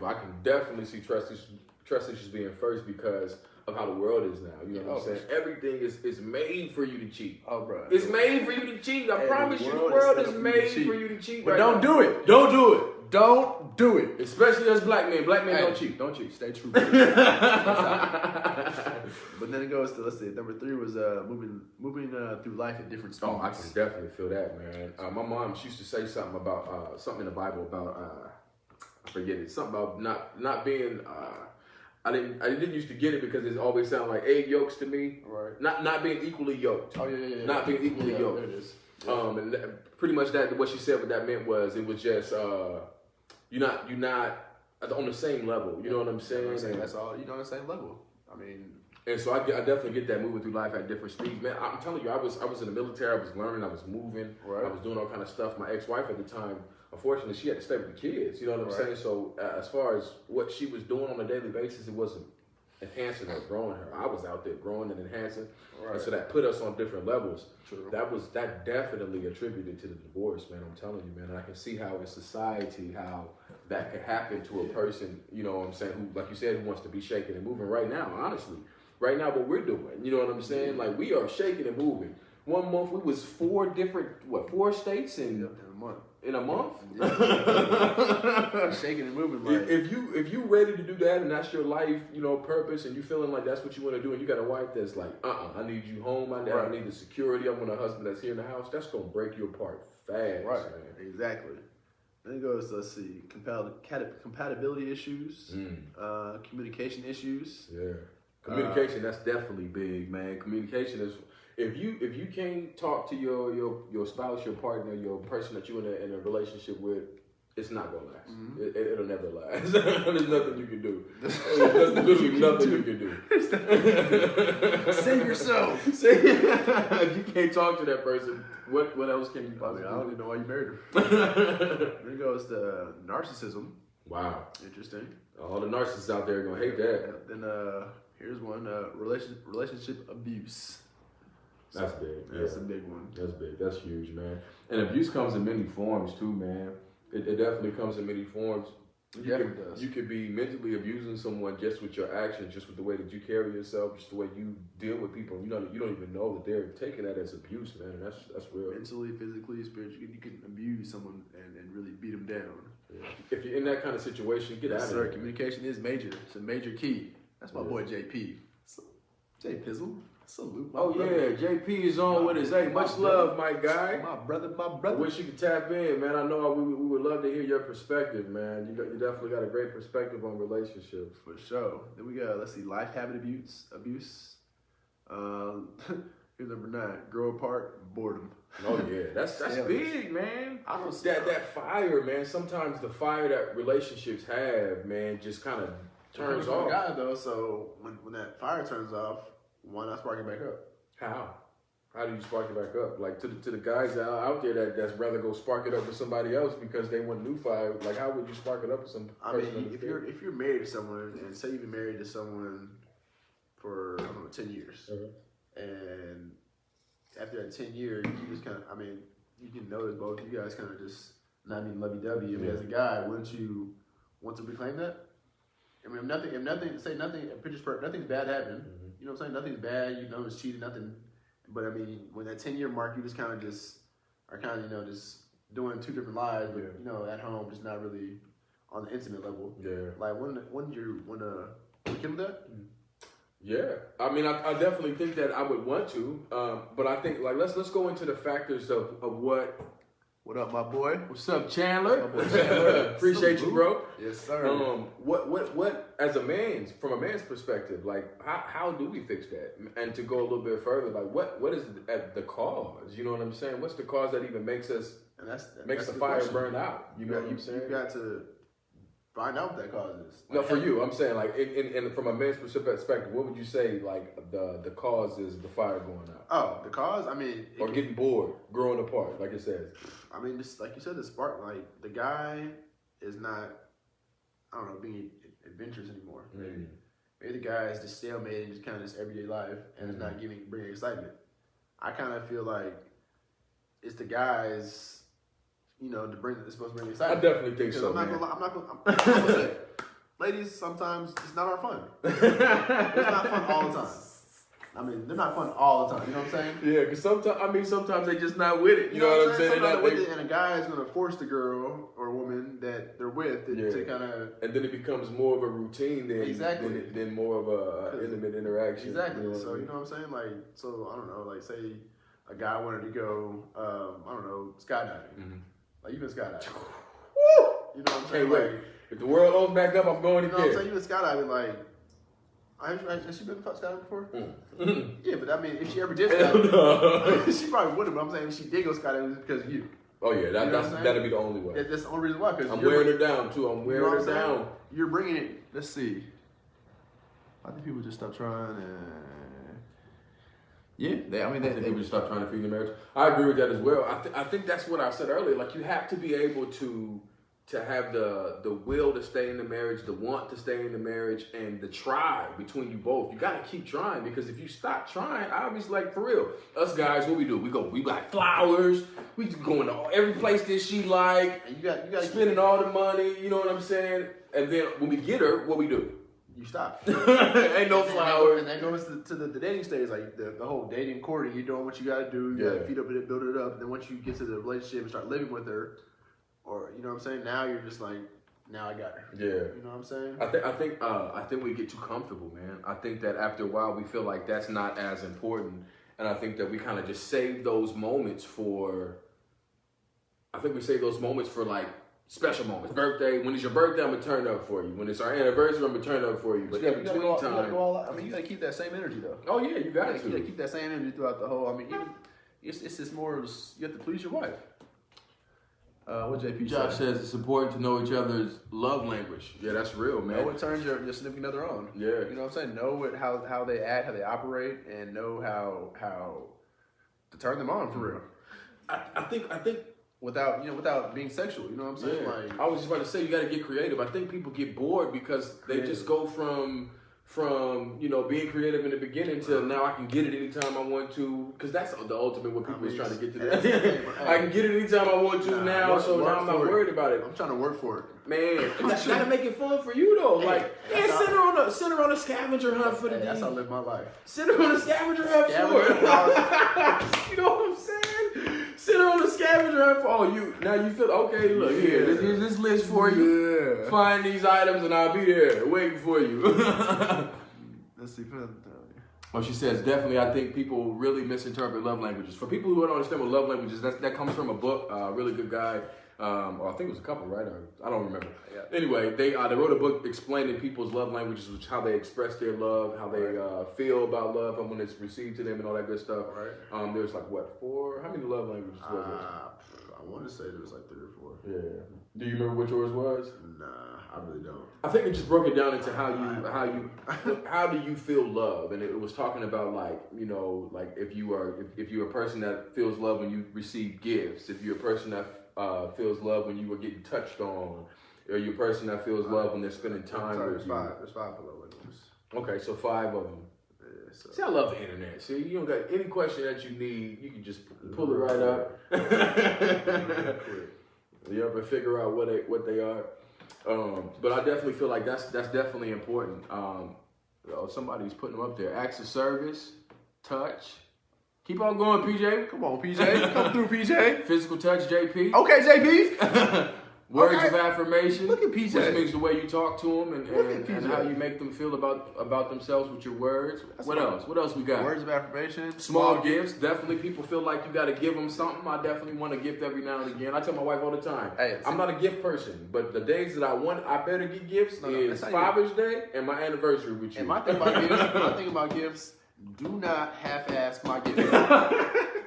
definitely see trust issues being first because of how the world is now. You know what I'm saying? Everything is made for you to cheat. Oh, bro. It's made for you to cheat. I promise you, the world is made for you to cheat. But right don't now. do it. Don't do it. Don't do it. Especially as black men. Black men don't cheat. Don't cheat. Stay true. But then it goes to, let's see, number 3 was moving through life at different speeds. Oh, I can definitely feel that, man. My mom, she used to say something about something in the Bible about I forget it. Something about not being. I didn't used to get it because it always sounded like egg yolks to me. Right. Not being equally yoked. Oh yeah. Not being equally yoked. There it is. And pretty much what she said, what that meant was it was just you're not on the same level. You know what I'm saying? That's all. You're on the same level. I mean. And so I definitely get that moving through life at different speeds, man. I'm telling you, I was in the military. I was learning. I was moving. Right. I was doing all kind of stuff. My ex-wife at the time, unfortunately, she had to stay with the kids. You know what I'm saying? So as far as what she was doing on a daily basis, it wasn't enhancing her, growing her. I was out there growing and enhancing. Right. And so that put us on different levels. True. That definitely attributed to the divorce, man. I'm telling you, man. And I can see how in society, how that could happen to a person, you know what I'm saying, who, like you said, who wants to be shaking and moving right now, honestly. Right now, what we're doing, you know what I'm saying? Like, we are shaking and moving. 1 month, we was 4 states in a month. In a month? Yeah. Shaking and moving. Like. If you ready to do that and that's your life, you know, purpose, and you feeling like that's what you want to do, and you got a wife that's like, I need you home, I need the security, I want a husband that's here in the house, that's going to break you apart fast, right? Man. Exactly. Then it goes, let's see, compatibility issues, communication issues. Yeah. Communication, that's definitely big, man. Communication is, if you can't talk to your spouse, your partner, your person that you're in a relationship with, it's not gonna last. It'll never last. There's nothing you can do. There's literally nothing you can do. Save yourself. If you can't talk to that person, what else can you possibly do? I don't even know why you married her. Then goes the narcissism. Wow. Interesting. All the narcissists out there are gonna hate that. Then here's one, relationship abuse. That's big. That's a big one. That's big. That's huge, man. And abuse comes in many forms too, man. It definitely comes in many forms. You could be mentally abusing someone just with your actions, just with the way that you carry yourself, just the way you deal with people. You don't even know that they're taking that as abuse, man. That's real. Mentally, physically, spiritually, you can abuse someone and really beat them down. Yeah. If you're in that kind of situation, get out of there. Communication is major. It's a major key. That's my boy JP. J Pizzle. Salute. Oh brother. Yeah, JP is on with us. Hey, much love, my guy. My brother. I wish you could tap in, man. I know we would love to hear your perspective, man. You definitely got a great perspective on relationships. For sure. Then we got, let's see, life habit abuse. Here's number 9. Grow apart, boredom. Oh yeah, that's big, man. I don't that fire, man. Sometimes the fire that relationships have, man, just kind of turns off. God, though, so when that fire turns off, why not spark it back up? How do you spark it back up? Like to the guys out there that's rather go spark it up with somebody else because they want new fire. Like how would you spark it up with some person? I mean, if you're married to someone, and say you've been married to someone for 10 years, and after that 10 years, you just kind of, you can notice both you guys kind of just not being lovey-dovey. I mean, as a guy, wouldn't you want to reclaim that? I mean, if nothing's bad happened. You know what I'm saying? Nothing's bad. You know, it's cheating. Nothing. But I mean, when that 10-year mark, you just kind of just doing 2 different lives, but you know, at home, just not really on the intimate level. Yeah. Like when you want to kill that? Yeah, I mean, I definitely think that I would want to, but I think like let's go into the factors of what What up, my boy? What's up, Chandler? What's up, boy, Chandler? Appreciate you, bro. Yes, sir. What, as a man's, from a man's perspective, like, how do we fix that? And to go a little bit further, like, what is the cause? You know what I'm saying? What's the cause that even makes us, makes the fire burn out? You know what I'm saying? You got to find out what that cause is. No, for you, I'm saying, like, in from a man's perspective, what would you say, like, the cause is the fire going out? Oh, the cause? I mean... Or getting bored, growing apart, like it says. I mean, just like you said, the spark, like, the guy is not, I don't know, being adventurous anymore. Mm-hmm. Maybe the guy is just stalemate in just kind of this everyday life and it's not bringing excitement. I kind of feel like it's the guys... You know, it's supposed to bring excitement. I definitely think so. I'm gonna say, ladies, sometimes it's not our fun. It's not fun all the time. I mean, they're not fun all the time. You know what I'm saying? Yeah, because sometimes they just not with it. You know what I'm saying? Sometimes they're with it, and a guy is gonna force the girl or woman that they're with to kind of. And then it becomes more of a routine than more of a intimate interaction. Exactly. You know so you know what I'm saying? Like, so I don't know. Like, say a guy wanted to go, I don't know, skydiving. Mm-hmm. Like, you've been skydiving. Woo! You know what I'm saying? Hey, wait. If the world opens back up, I'm going again. You know what I'm saying? You've been skydiving, like... Has she been skydiving before? Mm-hmm. Yeah, but I mean, if she ever did skydive, she probably wouldn't. But I'm saying if she did go skydiving, it's because of you. Oh, yeah. That'd be the only way. That's the only reason why. I'm wearing her down, too. I'm wearing her down. You're bringing it... Let's see. I think people just stop trying and... Yeah, I think people just start trying to feed the marriage. I agree with that as well. I think that's what I said earlier. Like, you have to be able to have the will to stay in the marriage, the want to stay in the marriage, and the try between you both. You got to keep trying, because if you stop trying, obviously, like, for real, us guys, what we do? We buy flowers. We go into every place that she like. And you got spending all the money. You know what I'm saying? And then when we get her, what we do? You stop. Ain't no flowers. And that goes to the dating stage, like the whole dating, courting. You're doing what you got to do. You got to feed up it, build it up. And then once you get to the relationship and start living with her, or you know what I'm saying, now you're just like, now I got her. Yeah. You know what I'm saying? I think we get too comfortable, man. I think that after a while we feel like that's not as important, and I think that we kind of just save those moments for. I think we save those moments for like. Special moments. Birthday. When it's your birthday, I'm going to turn up for you. When it's our anniversary, I'm going to turn up for you. But in between time... I mean, you got to keep that same energy, though. Oh, yeah, you got to. You got to keep that same energy throughout the whole... I mean, it's just more... You have to please your wife. What JP Josh says it's important to know each other's love language. Yeah, that's real, man. Know what turns your significant other on. Yeah. You know what I'm saying? Know how they act, how they operate, and know how to turn them on, for real. I think... Without being sexual, you know what I'm saying? Yeah. Like, I was just about to say, you got to get creative. I think people get bored because they just go from being creative in the beginning to now I can get it anytime I want to, because that's the ultimate what people is trying to get to. I can get it anytime I want to now, so now I'm not worried about it. I'm trying to work for it, man. That's gotta make it fun for you though. Like, send her on a scavenger hunt for the day. That's how I live my life. Send her on a scavenger hunt for it. You know what I'm saying? Sit her on the scavenger hunt for you. Now you feel okay. Look here. Here's this list for you. Yeah. Find these items and I'll be there waiting for you. Let's see. Well, she says definitely. I think people really misinterpret love languages. For people who don't understand what love languages, that comes from a book. A really good guy. Or I think it was a couple, right? I don't remember. Yeah. Anyway, they wrote a book explaining people's love languages, which how they express their love, how they feel about love, and when it's received to them, and all that good stuff. Right. There's like what, 4? How many love languages was it? I want to say there was like 3 or 4. Yeah. Do you remember which yours was? Nah, I really don't. I think it just broke it down into how do you feel love, and it was talking about like like if you're a person that feels love when you receive gifts, if you're a person that feels love when you are getting touched on, or you're a person that feels love when they're spending time with you. There's 5 love languages. Okay, so 5 of them. Yeah, so. See, I love the internet. See, you don't got any question that you need, you can just pull it right up. You ever figure out what they are? But I definitely feel like that's definitely important. Somebody's putting them up there. Acts of service, touch. Keep on going, PJ. Come on, PJ. Come through, PJ. Physical touch, JP. Okay, JP. Words of affirmation. Look at PJ. Which means the way you talk to them and how you make them feel about themselves with your words. What else? What else we got? Words of affirmation. Small gifts. Definitely people feel like you got to give them something. I definitely want a gift every now and again. I tell my wife all the time, hey, I'm not a gift person, but the days that I better get gifts is Father's Day and my anniversary with you. And my thing about gifts, do not half-ass my gift.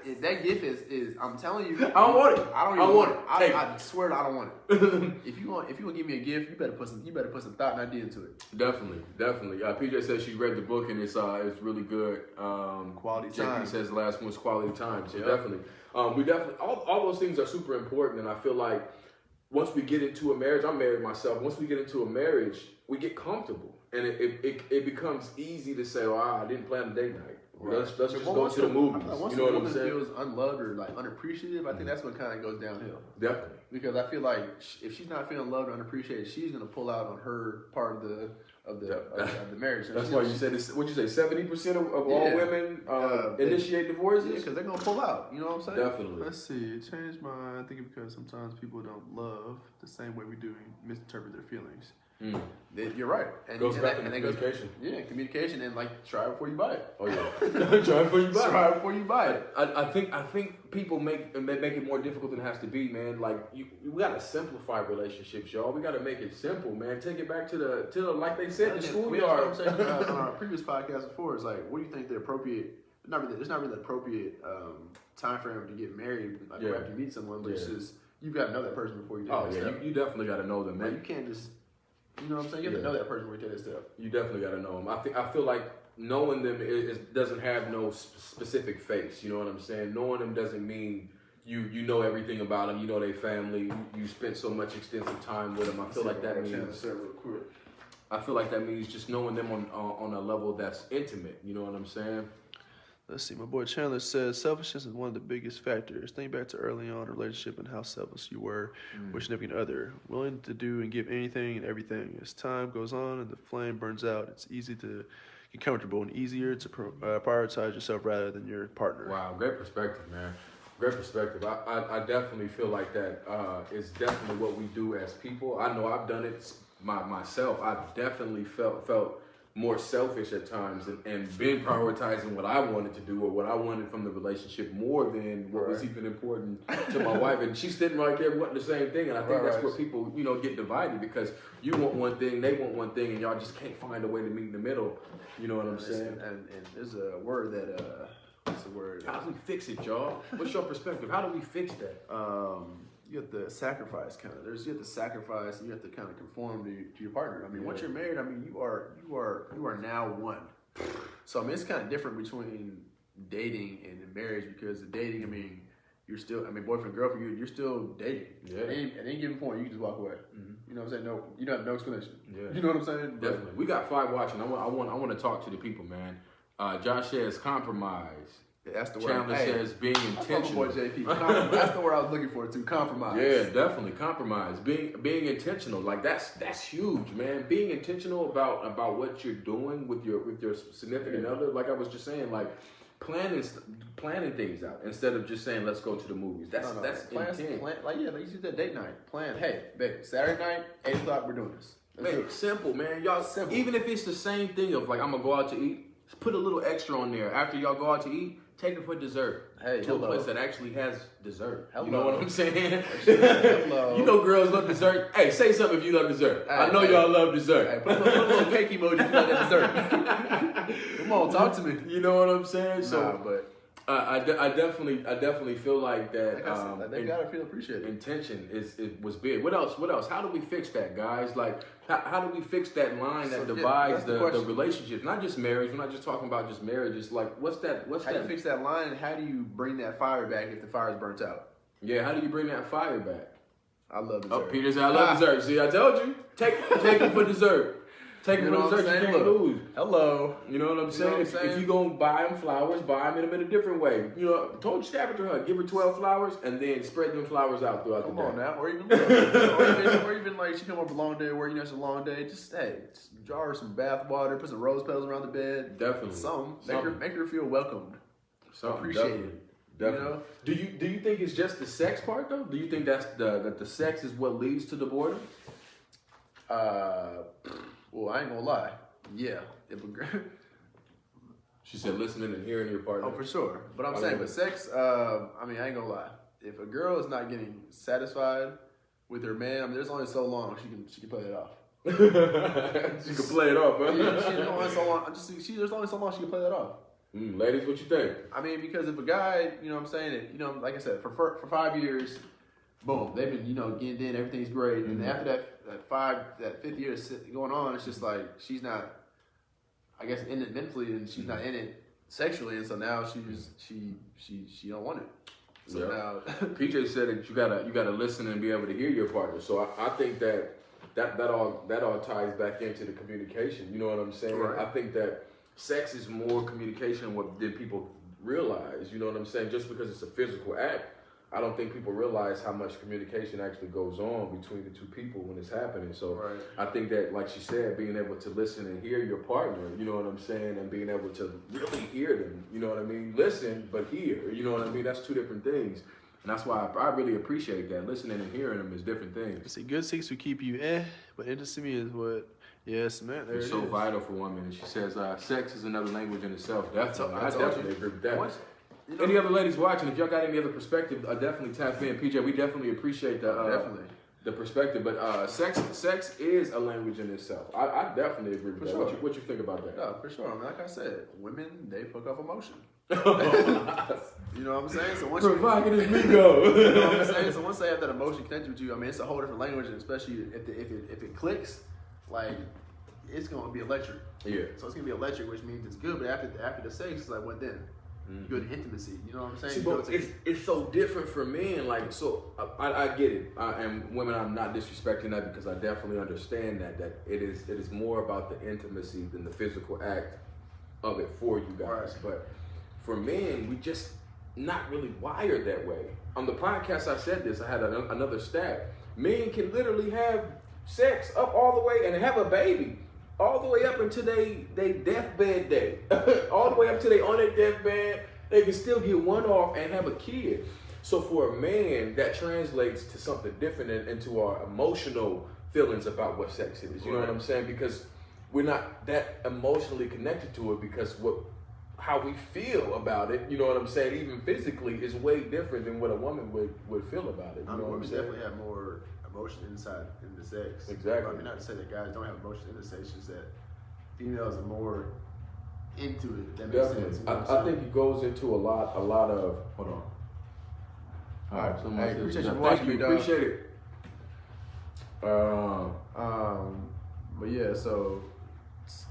If that gift is, I'm telling you, I don't want it. I don't want it. I swear I don't want it. If you want to give me a gift, you better put some thought and idea into it. Definitely. PJ says she read the book and it's really good. Quality time. JP says the last one was quality time. So definitely, all those things are super important. And I feel like once we get into a marriage, I'm married myself. Once we get into a marriage, we get comfortable, and it becomes easy to say, "Oh, I didn't plan a date night. Right. Let's just go to the movies." Once you know what I'm saying? Feels unloved or like unappreciated, I think that's when kind of goes downhill. Definitely, because I feel like if she's not feeling loved or unappreciated, she's gonna pull out on her part of the marriage. That's why you said this. What'd you say? 70% of all women initiate divorces. Yeah, because they're gonna pull out. You know what I'm saying? Definitely. Let's see. Change my thinking because sometimes people don't love the same way we do and misinterpret their feelings. You're right. And goes back to communication. Communication and like try it before you buy it. Oh yeah, try it before you buy it. Try it before you buy it. I think people make it more difficult than it has to be, man. Like we gotta simplify relationships, y'all. We gotta make it simple, man. Take it back to the like they said, the schoolyard. On our previous podcast before, it's like, what do you think the appropriate? There's not really the appropriate time frame to get married. Like after you meet someone, but it's just you've got to know that person before you do that step. You definitely got to know them, man. Like, you can't just. You know what I'm saying? You have to know that person before you take that step. You definitely got to know them. I feel like knowing them doesn't have no specific face. You know what I'm saying? Knowing them doesn't mean you know everything about them. You know their family. You spent so much extensive time with them. I feel like that means. I feel like that means just knowing them on a level that's intimate. You know what I'm saying? Let's see. My boy Chandler says selfishness is one of the biggest factors. Think back to early on in a relationship and how selfless you were with a significant other, willing to do and give anything and everything. As time goes on and the flame burns out, it's easy to get comfortable and easier to prioritize yourself rather than your partner. Wow, great perspective, man. Great perspective. I definitely feel like that is definitely what we do as people. I know I've done it myself. I've definitely felt more selfish at times and been prioritizing what I wanted to do or what I wanted from the relationship more than what was even important to my wife. And she's sitting right there wanting the same thing. And I think that's where people, get divided because you want one thing, they want one thing, and y'all just can't find a way to meet in the middle. You know what I'm saying? And there's a word that, what's the word? How do we fix it, y'all? What's your perspective? How do we fix that? You have to sacrifice kind of. You have to sacrifice and you have to kind of conform to your partner. I mean, once you're married, I mean, you are now one. So I mean, it's kind of different between dating and marriage because the dating, I mean, you're still, boyfriend, girlfriend, you're still dating. Yeah. At any given point, you can just walk away. Mm-hmm. You know what I'm saying? No, you don't have no explanation. Yeah. You know what I'm saying? Definitely. We got 5 watching. I want to talk to the people, man. Josh says compromise. That's the word. Chandler says being intentional. Boy, JP. That's the word I was looking for too. Compromise. Yeah, definitely compromise. Being intentional, like that's huge, man. Being intentional about what you're doing with your significant other. Like I was just saying, like planning things out instead of just saying let's go to the movies. That's intent. Like you see that date night. Plan. Hey, babe, Saturday night, 8 o'clock, we're doing this. Man, simple, man. Y'all simple. Even if it's the same thing of like I'm gonna go out to eat, just put a little extra on there after y'all go out to eat. Take it for dessert. Hey, to a place that actually has dessert. Hello. You know what I'm saying? Hello. You know girls love dessert. Hey, say something if you love dessert. I know y'all love dessert. Hey, put a little cake emoji if you love that dessert. Come on, talk to me. You know what I'm saying? So, but I definitely feel like that. Like I said, they gotta feel appreciated. Intention was big. What else? How do we fix that, guys? Like, how do we fix that line that divides the relationships? Not just marriage. We're not just talking about just marriage. It's like, how do you fix that line, and how do you bring that fire back if the fire is burnt out? Yeah, how do you bring that fire back? I love dessert. Oh, Peter said I love dessert. See, I told you. Take it for dessert. Take it for dessert. You can't lose. Hello. You know what I'm saying? If you're going to buy them flowers, buy them in a different way. You know, told you scavenger hunt. Give her 12 flowers and then spread them flowers out throughout the day. Come on now. Or even like she come up a long day where it's a long day. Just jar her some bath water, put some rose petals around the bed. Definitely. Something. Make her feel welcomed. Something. Appreciated. Definitely. You know? Do you think it's just the sex part though? Do you think that the sex is what leads to the boredom? Well, I ain't gonna lie. Yeah, if a girl. She said listening and hearing your partner. Oh, for sure. But I'm saying, with sex, I mean, I ain't gonna lie. If a girl is not getting satisfied with her man, I mean, there's only so long she can play it off. She can play it off, huh? There's only so long. There's only so long she can play that off. Ladies, what you think? I mean, because if a guy, you know what I'm saying, you know, like I said, for 5 years, boom, they've been, you know, getting in, everything's great. And after that fifth year going on, it's just like she's not, I guess, in it mentally, and she's not in it sexually, and so now she don't want it. So now PJ said that you gotta listen and be able to hear your partner. So I think that all ties back into the communication. You know what I'm saying? Right. I think that sex is more communication than people realize. You know what I'm saying? Just because it's a physical act, I don't think people realize how much communication actually goes on between the two people when it's happening. So I think that, like she said, being able to listen and hear your partner, you know what I'm saying, and being able to really hear them, you know what I mean? Listen, but hear, you know what I mean? That's two different things. And that's why I really appreciate that. Listening and hearing them is different things. See, good sex will keep you but intimacy is what, yes, man, there it's it so is. vital for women. And she says, sex is another language in itself. Definitely. I definitely agree with that. You know, any other ladies watching, if y'all got any other perspective, definitely tap in. PJ, we definitely appreciate the perspective. But sex is a language in itself. I definitely agree with that. Sure. What you think about that? No, for sure. I mean, like I said, women, they fuck off emotion. You know what I'm saying? So once provocative Migo. You know what I'm saying? So once they have that emotion connected with you, I mean, it's a whole different language, and especially if it clicks, like, it's gonna be electric. Yeah. So it's gonna be electric, which means it's good. But after the sex, it's like, what then? You go to intimacy. You know what I'm saying? See, but it's so different for men. Like, so I get it. And women, I'm not disrespecting that, because I definitely understand that it is more about the intimacy than the physical act of it for you guys. Right. But for men, we just not really wired that way. On the podcast, I said this. I had another stat. Men can literally have sex up all the way and have a baby all the way up until they deathbed day. All the way up till they on their deathbed, they can still get one off and have a kid. So for a man, that translates to something different into our emotional feelings about what sex is. You know what I'm saying? Because we're not that emotionally connected to it, because how we feel about it, you know what I'm saying, even physically, is way different than what a woman would feel about it. You know what I'm saying? Definitely have more emotion inside in the sex. Exactly. I mean, not to say that guys don't have emotion in the sex, just that females are more into it. That makes Definitely. sense. You know I think it goes into a lot of. Hold on. All right. Someone Hey, says, appreciate you thank watching you. me, dog. Appreciate it. But yeah, so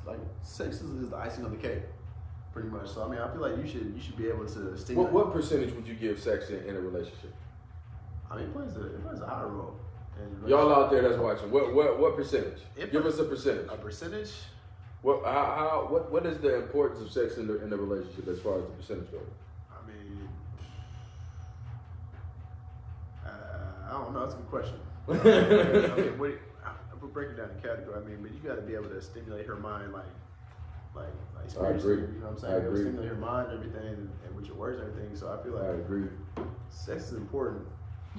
like sex is the icing on the cake, pretty much. So I mean, I feel like you should be able to stimulate. What percentage would you give sex in a relationship? I mean, it plays a higher role. Y'all out there that's watching, what percentage? Give us a percentage. A percentage? What is the importance of sex in the relationship as far as the percentage goes? I mean, I don't know. That's a good question. I mean, we're breaking down the category. I mean, but you got to be able to stimulate her mind, like spiritually. I agree. You know what I'm saying? I agree. Stimulate her mind, everything, and with your words, and everything. So I feel like I agree. sex is important.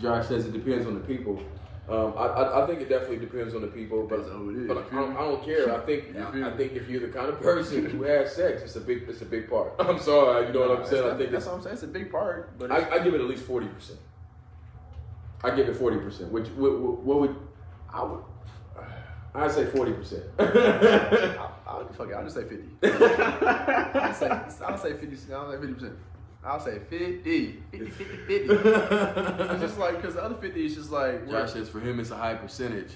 Josh says it depends on the people. I think it definitely depends on the people, but I don't care. I think if you're the kind of person who has sex, it's a big part. I'm sorry, you know what I'm saying. I think that's what I'm saying. It's a big part, but I give it at least 40%. I give it 40%. Which what would I'd say 40%. I'll just say 50. I'll say 50. I'll say 50%. I'll say 50. It's just like, because the other 50 is just like. Josh says for him it's a high percentage.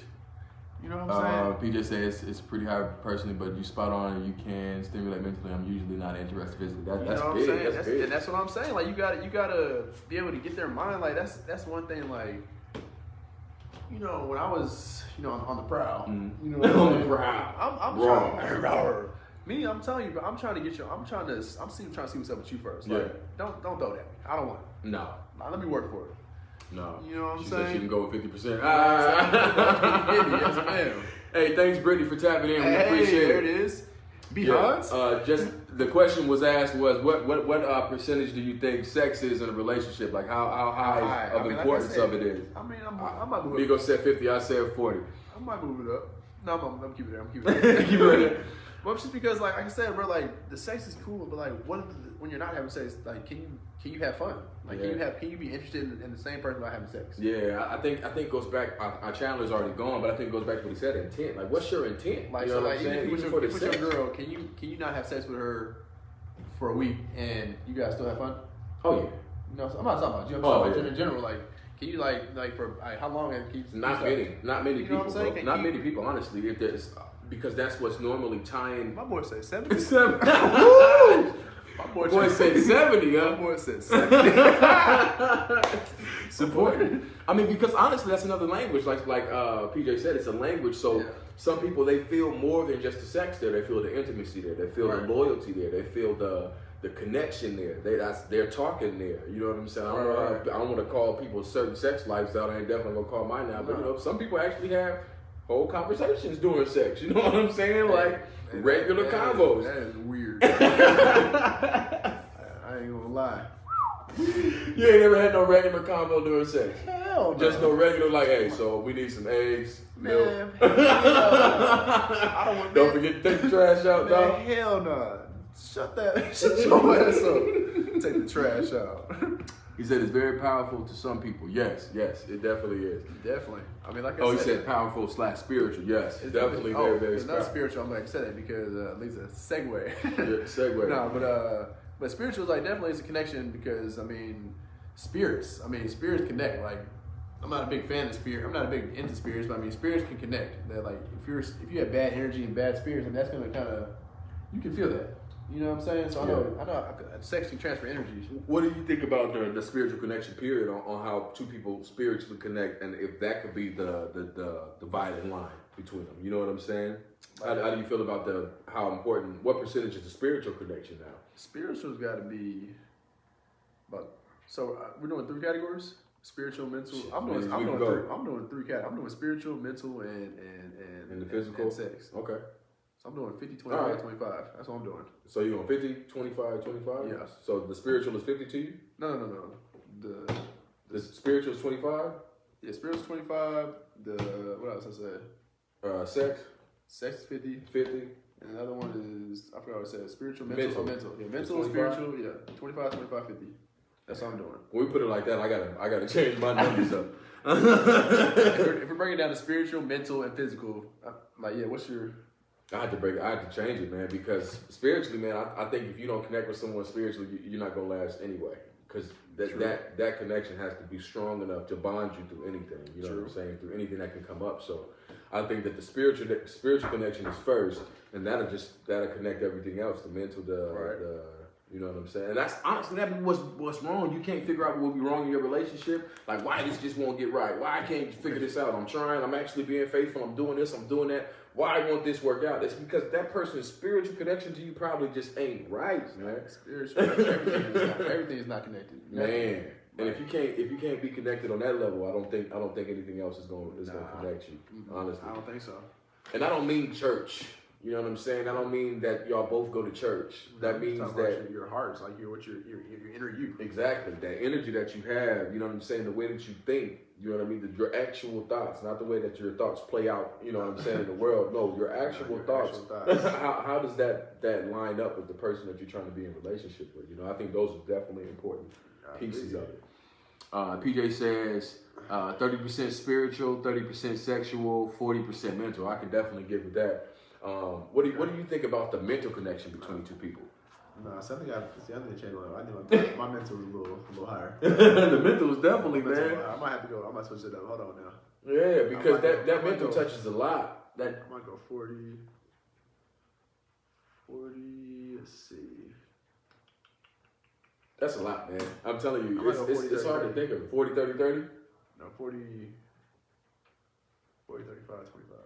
You know what I'm saying? PJ says it's pretty high personally, but you spot on and you can stimulate mentally. I'm usually not interested physically. That's you know what big. I'm saying? That's big. And that's what I'm saying. Like you gotta be able to get their mind. Like that's one thing. Like, you know, when I was, you know, on the prowl, you know, on the prowl, I'm trying. Me, I'm telling you, bro. I'm trying to get you. I'm trying to see what's up with you first. Like, don't throw that at me. I don't want it. No. Let me work for it. No. You know what I'm she saying? Said she can go with 50%. Yes, ma'am. Hey, thanks, Brittany, for tapping in. We appreciate it. There it is. Behance? The question was asked was what percentage do you think sex is in a relationship? Like how high of importance of it is? I mean, I might move it Migo said 50. I said 40. I might move it up. No, I'm keeping it there. I'm keeping it there. Keep it there. Well, just because, like I said, bro, like the sex is cool, but like, when you're not having sex, like, can you have fun? Like, can you be interested in the same person without having sex? Yeah, I think it goes back. Our challenger's already gone, but I think it goes back to what he said. Intent. Like, what's your intent? Like, you know what I'm saying? Even with your girl, can you not have sex with her for a week and you guys still have fun? Oh yeah. No, I'm not talking about you. I'm talking about in general. Like, can you like for how long? Not many people. Not many people, honestly. If there's because that's what's normally tying. My boy said 70. My boy said 70, huh? My boy said 70. Supporting. I mean, because honestly, that's another language. Like PJ said, it's a language. So some people, they feel more than just the sex there. They feel the intimacy there. They feel the loyalty there. They feel the connection there. They're talking there. You know what I'm saying? I don't want to call people certain sex lifestyle. I ain't definitely gonna call mine now. But you know, some people actually have whole conversations during sex. You know what I'm saying? Like regular convos. That is weird. I ain't gonna lie. You ain't never had no regular convo during sex? Hell no. Just no regular, like, hey, so we need some eggs, milk. I don't forget to take the trash out, dog. Hell no. Shut your ass up. Take the trash out. He said it's very powerful to some people. Yes, it definitely is. Definitely. I mean, like I said. He said powerful / spiritual. Yes, it's definitely very, very it's not spiritual. I'm glad you said that because at least a segue. Segue. No, but spiritual is like definitely is a connection because I mean, spirits connect. Like I'm not a big fan of spirit. I'm not a big into spirits, but I mean, spirits can connect. That like if you have bad energy and bad spirits, I mean, that's gonna kind of you can feel that. You know what I'm saying? So I know sex can transfer energies. What do you think about the spiritual connection period on how two people spiritually connect and if that could be the dividing line between them? You know what I'm saying? How do you feel about how important, what percentage is the spiritual connection now? Spiritual's got to be about, so we're doing 3 categories? Spiritual, mental. I'm doing 3 categories. I'm doing spiritual, mental, and the physical? and sex. Okay. So I'm doing 50, 25, 25. That's what I'm doing. So you're on 50, 25, 25? Yeah. So the spiritual is 50 to you? No. The spiritual is 25? Yeah, spiritual is 25. What else I said? Sex? Sex is 50. 50. And another one is, I forgot what I said, spiritual, mental. Yeah, mental, spiritual, 25, 25, 50. That's what I'm doing. When we put it like that, I gotta change my numbers up. if we're breaking down the spiritual, mental, and physical, what's your... I had to change it, man, because spiritually, man, I think if you don't connect with someone spiritually, you're not gonna last anyway. Because that connection has to be strong enough to bond you through anything. You know what I'm saying? Through anything that can come up. So I think that the spiritual connection is first, and that'll connect everything else. The mental, you know what I'm saying? And that's honestly what's wrong. You can't figure out what will be wrong in your relationship. Like why this just won't get right? Why I can't figure this out? I'm trying. I'm actually being faithful. I'm doing this. I'm doing that. Why won't this work out? It's because that person's spiritual connection to you probably just ain't right, man. Spiritual, everything is not connected, man. And if you can't be connected on that level, I don't think anything else is gonna connect you. Honestly, I don't think so. And I don't mean church. You know what I'm saying? I don't mean that y'all both go to church. That means that your heart's like your inner you. Exactly. That energy that you have, you know what I'm saying? The way that you think, you know what I mean? Your actual thoughts, not the way that your thoughts play out, you know what I'm saying, in the world. No, your actual thoughts. How does that line up with the person that you're trying to be in a relationship with? You know, I think those are definitely important pieces of it. PJ says 30% spiritual, 30% sexual, 40% mental. I can definitely get with that. What do you think about the mental connection between two people? No, I think I changed a little. I think my mental was a little higher. The mental is definitely, man. I might have to go. I might switch it up. Hold on now. Yeah, because that mental touches a lot. I might go 40. 40. Let's see. That's a lot, man. I'm telling you, it's hard to think of. 40, 30, 30? No, 40, 35, 25.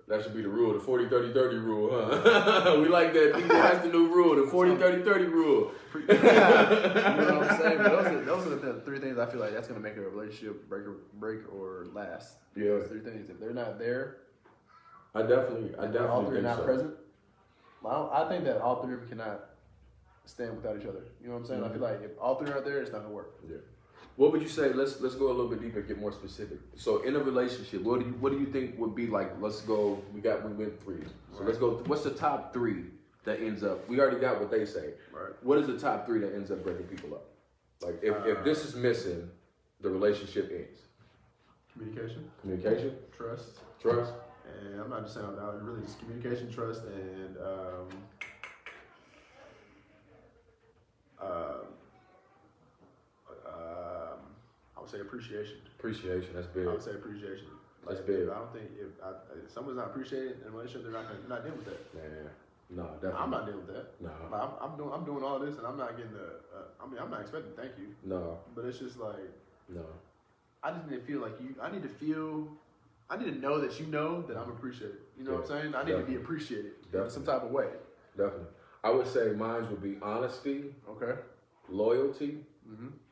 That should be the rule, the 40, 30, 30 rule, huh? We like that. That's the new rule, the 40, 30, 30 rule. You know what I'm saying? But those are the 3 things I feel like that's going to make a relationship break or last. Yeah. Those 3 things. If they're not there, I definitely all 3 are not present. I think that all three of them cannot stand without each other. You know what I'm saying? I feel like if all three are there, it's not gonna work. Yeah. What would you say? Let's go a little bit deeper, get more specific. So in a relationship, what do you think would be like? Let's go. We went 3. So let's go. What's the top 3 that ends up? We already got what they say. Right. What is the top 3 that ends up breaking people up? Like if this is missing, the relationship ends. Communication. Trust. And I'm not just saying that. Really, just communication, trust, and I would say appreciation. Appreciation, that's big. I would say appreciation. That's big. I don't think if someone's not appreciated in a relationship, they're not dealing with that. Man, no, definitely. I'm not dealing with that. No. Like, I'm doing all this, and I'm not getting I'm not expecting thank you. No. But it's just like. No. I just need to feel like you. I need to know that you know that I'm appreciated. You know what I'm saying? I need to be appreciated in some type of way. Definitely. I would say mine would be honesty, loyalty,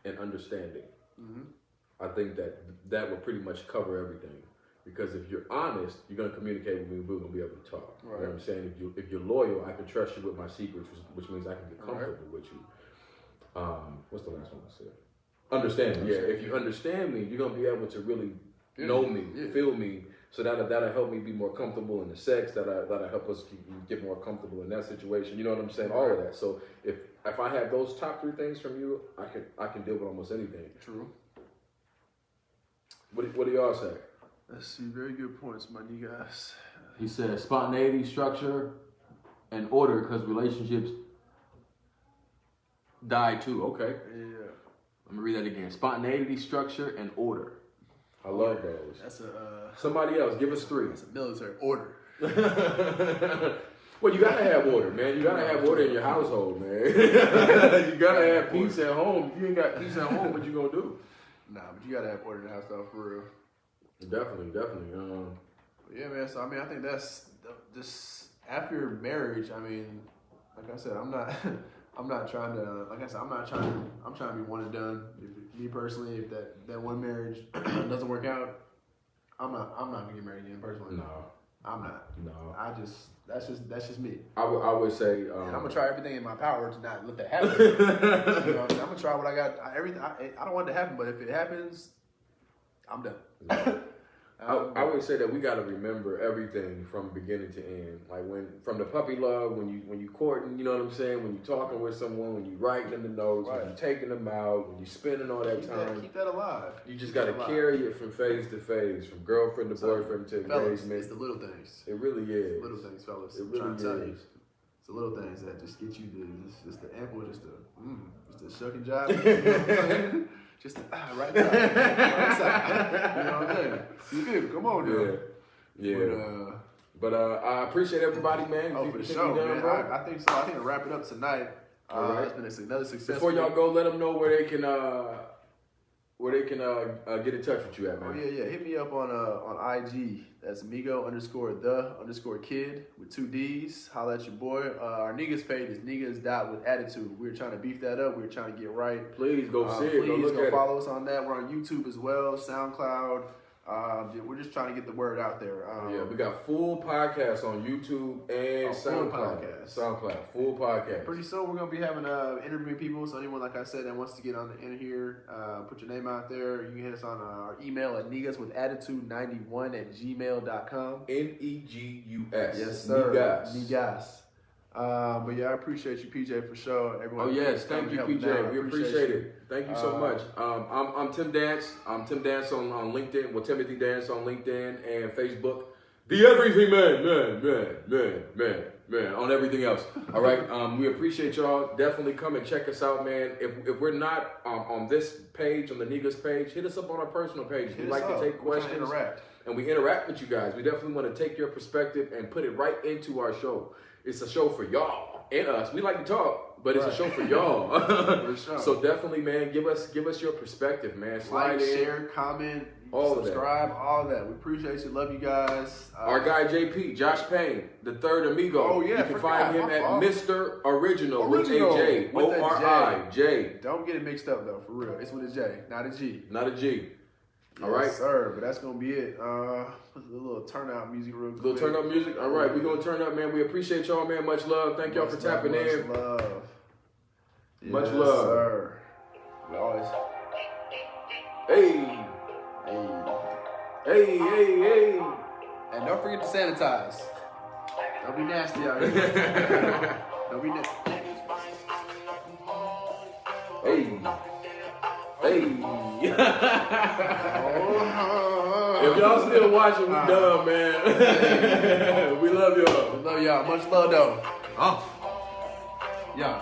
and understanding. I think that would pretty much cover everything. Because if you're honest, you're gonna communicate with me. We're gonna be able to talk. Right. You know what I'm saying? If you're loyal, I can trust you with my secrets, which means I can get comfortable with you. What's the last one I said? Understanding. Yeah. If you understand me, you're gonna be able to really know me, feel me. So that'll help me be more comfortable in the sex. That'll help us get more comfortable in that situation. You know what I'm saying? All of that. So if I have those top 3 things from you, I can deal with almost anything. True. What do y'all say? Let's see. Very good points, my Negus. He said spontaneity, structure, and order because relationships die too. Okay. Yeah. Let me read that again. Spontaneity, structure, and order. I love those. That's somebody else. Give us 3. That's a military order. Well, you gotta have order, man. You gotta have order in your household, man. You gotta have peace at home. If you ain't got peace at home, what you gonna do? Nah, but you gotta have order in the house, though, for real. Definitely. Yeah, man. So I think that's just after marriage. I mean, like I said, I'm not trying to. Like I said, I'm trying to be one and done. Me personally, if that one marriage doesn't work out, I'm not gonna get married again. Personally, no, I'm not. No, that's just me. I would say, and I'm gonna try everything in my power to not let that happen. You know what I'm saying? I'm gonna try what I got. Everything. I don't want it to happen, but if it happens, I'm done. No. I would say that we got to remember everything from beginning to end. Like from the puppy love, when you courting, you know what I'm saying? When you talking with someone, when you writing them the notes, when you taking them out, when you spending all that time. Keep that alive. You just got to carry it from phase to phase, from girlfriend to boyfriend to engagement. It's the little things. It really is. Little things, fellas. It really is. It's the little things that just get you just the ample, just the shuck and jive. You know what I'm saying? Just right side. Right side. You know what I'm saying? You good. Come on, dude. Yeah. But I appreciate everybody, man. Oh, for sure, man. I think so. I think we'll wrap it up tonight. It's been another success. Before y'all go, let them know where they can get in touch with you at, man. Oh, yeah. Hit me up on IG. That's Migo_the_kid with 2 D's. Holla at your boy. Our Negus page is Negus.withAttitude. We're trying to beef that up. We're trying to get right. Please go see it. Please go follow us on that. We're on YouTube as well, SoundCloud. We're just trying to get the word out there. We got full podcasts on YouTube and SoundCloud. Full podcast. Pretty soon we're gonna be having interviewing people. So anyone, like I said, that wants to get on in here, put your name out there. You can hit us on our email at neguswithattitude91@gmail.com. Negus. Yes, sir. Negus. But yeah, I appreciate you, PJ, for sure. Everyone. Oh yes, thank you, PJ. We appreciate it. Thank you so much. I'm Tim Dance. I'm Tim Dance on LinkedIn. Well, Timothy Dance on LinkedIn and Facebook. The Everything Man on everything else. All right. We appreciate y'all. Definitely come and check us out, man. If we're not on this page, on the Negus page, hit us up on our personal page. We like to take questions and we interact with you guys. We definitely want to take your perspective and put it right into our show. It's a show for y'all and us. We like to talk, but it's a show for y'all. For sure. So definitely, man, give us your perspective, man. Slide in, share, comment, subscribe, all that. We appreciate you. Love you guys. Our guy JP, Josh Payne, the third Amigo. Oh yeah, you can find him at Mr. Original with a J. ORIJ. J. Don't get it mixed up though, for real. It's with a J, not a G. Not a G. All right, sir. But that's gonna be it. A little turnout music, real quick. Little turn up music. All right, we're gonna turn up, man. We appreciate y'all, man. Much love. Thank y'all for tapping in. Much love. Much love, sir. We always. Hey, hey, hey, hey. And don't forget to sanitize. Don't be nasty out here. Don't be nasty. Hey. Hey. If y'all still watching, we done, man. We love y'all. We love y'all. Much love, though. Yeah.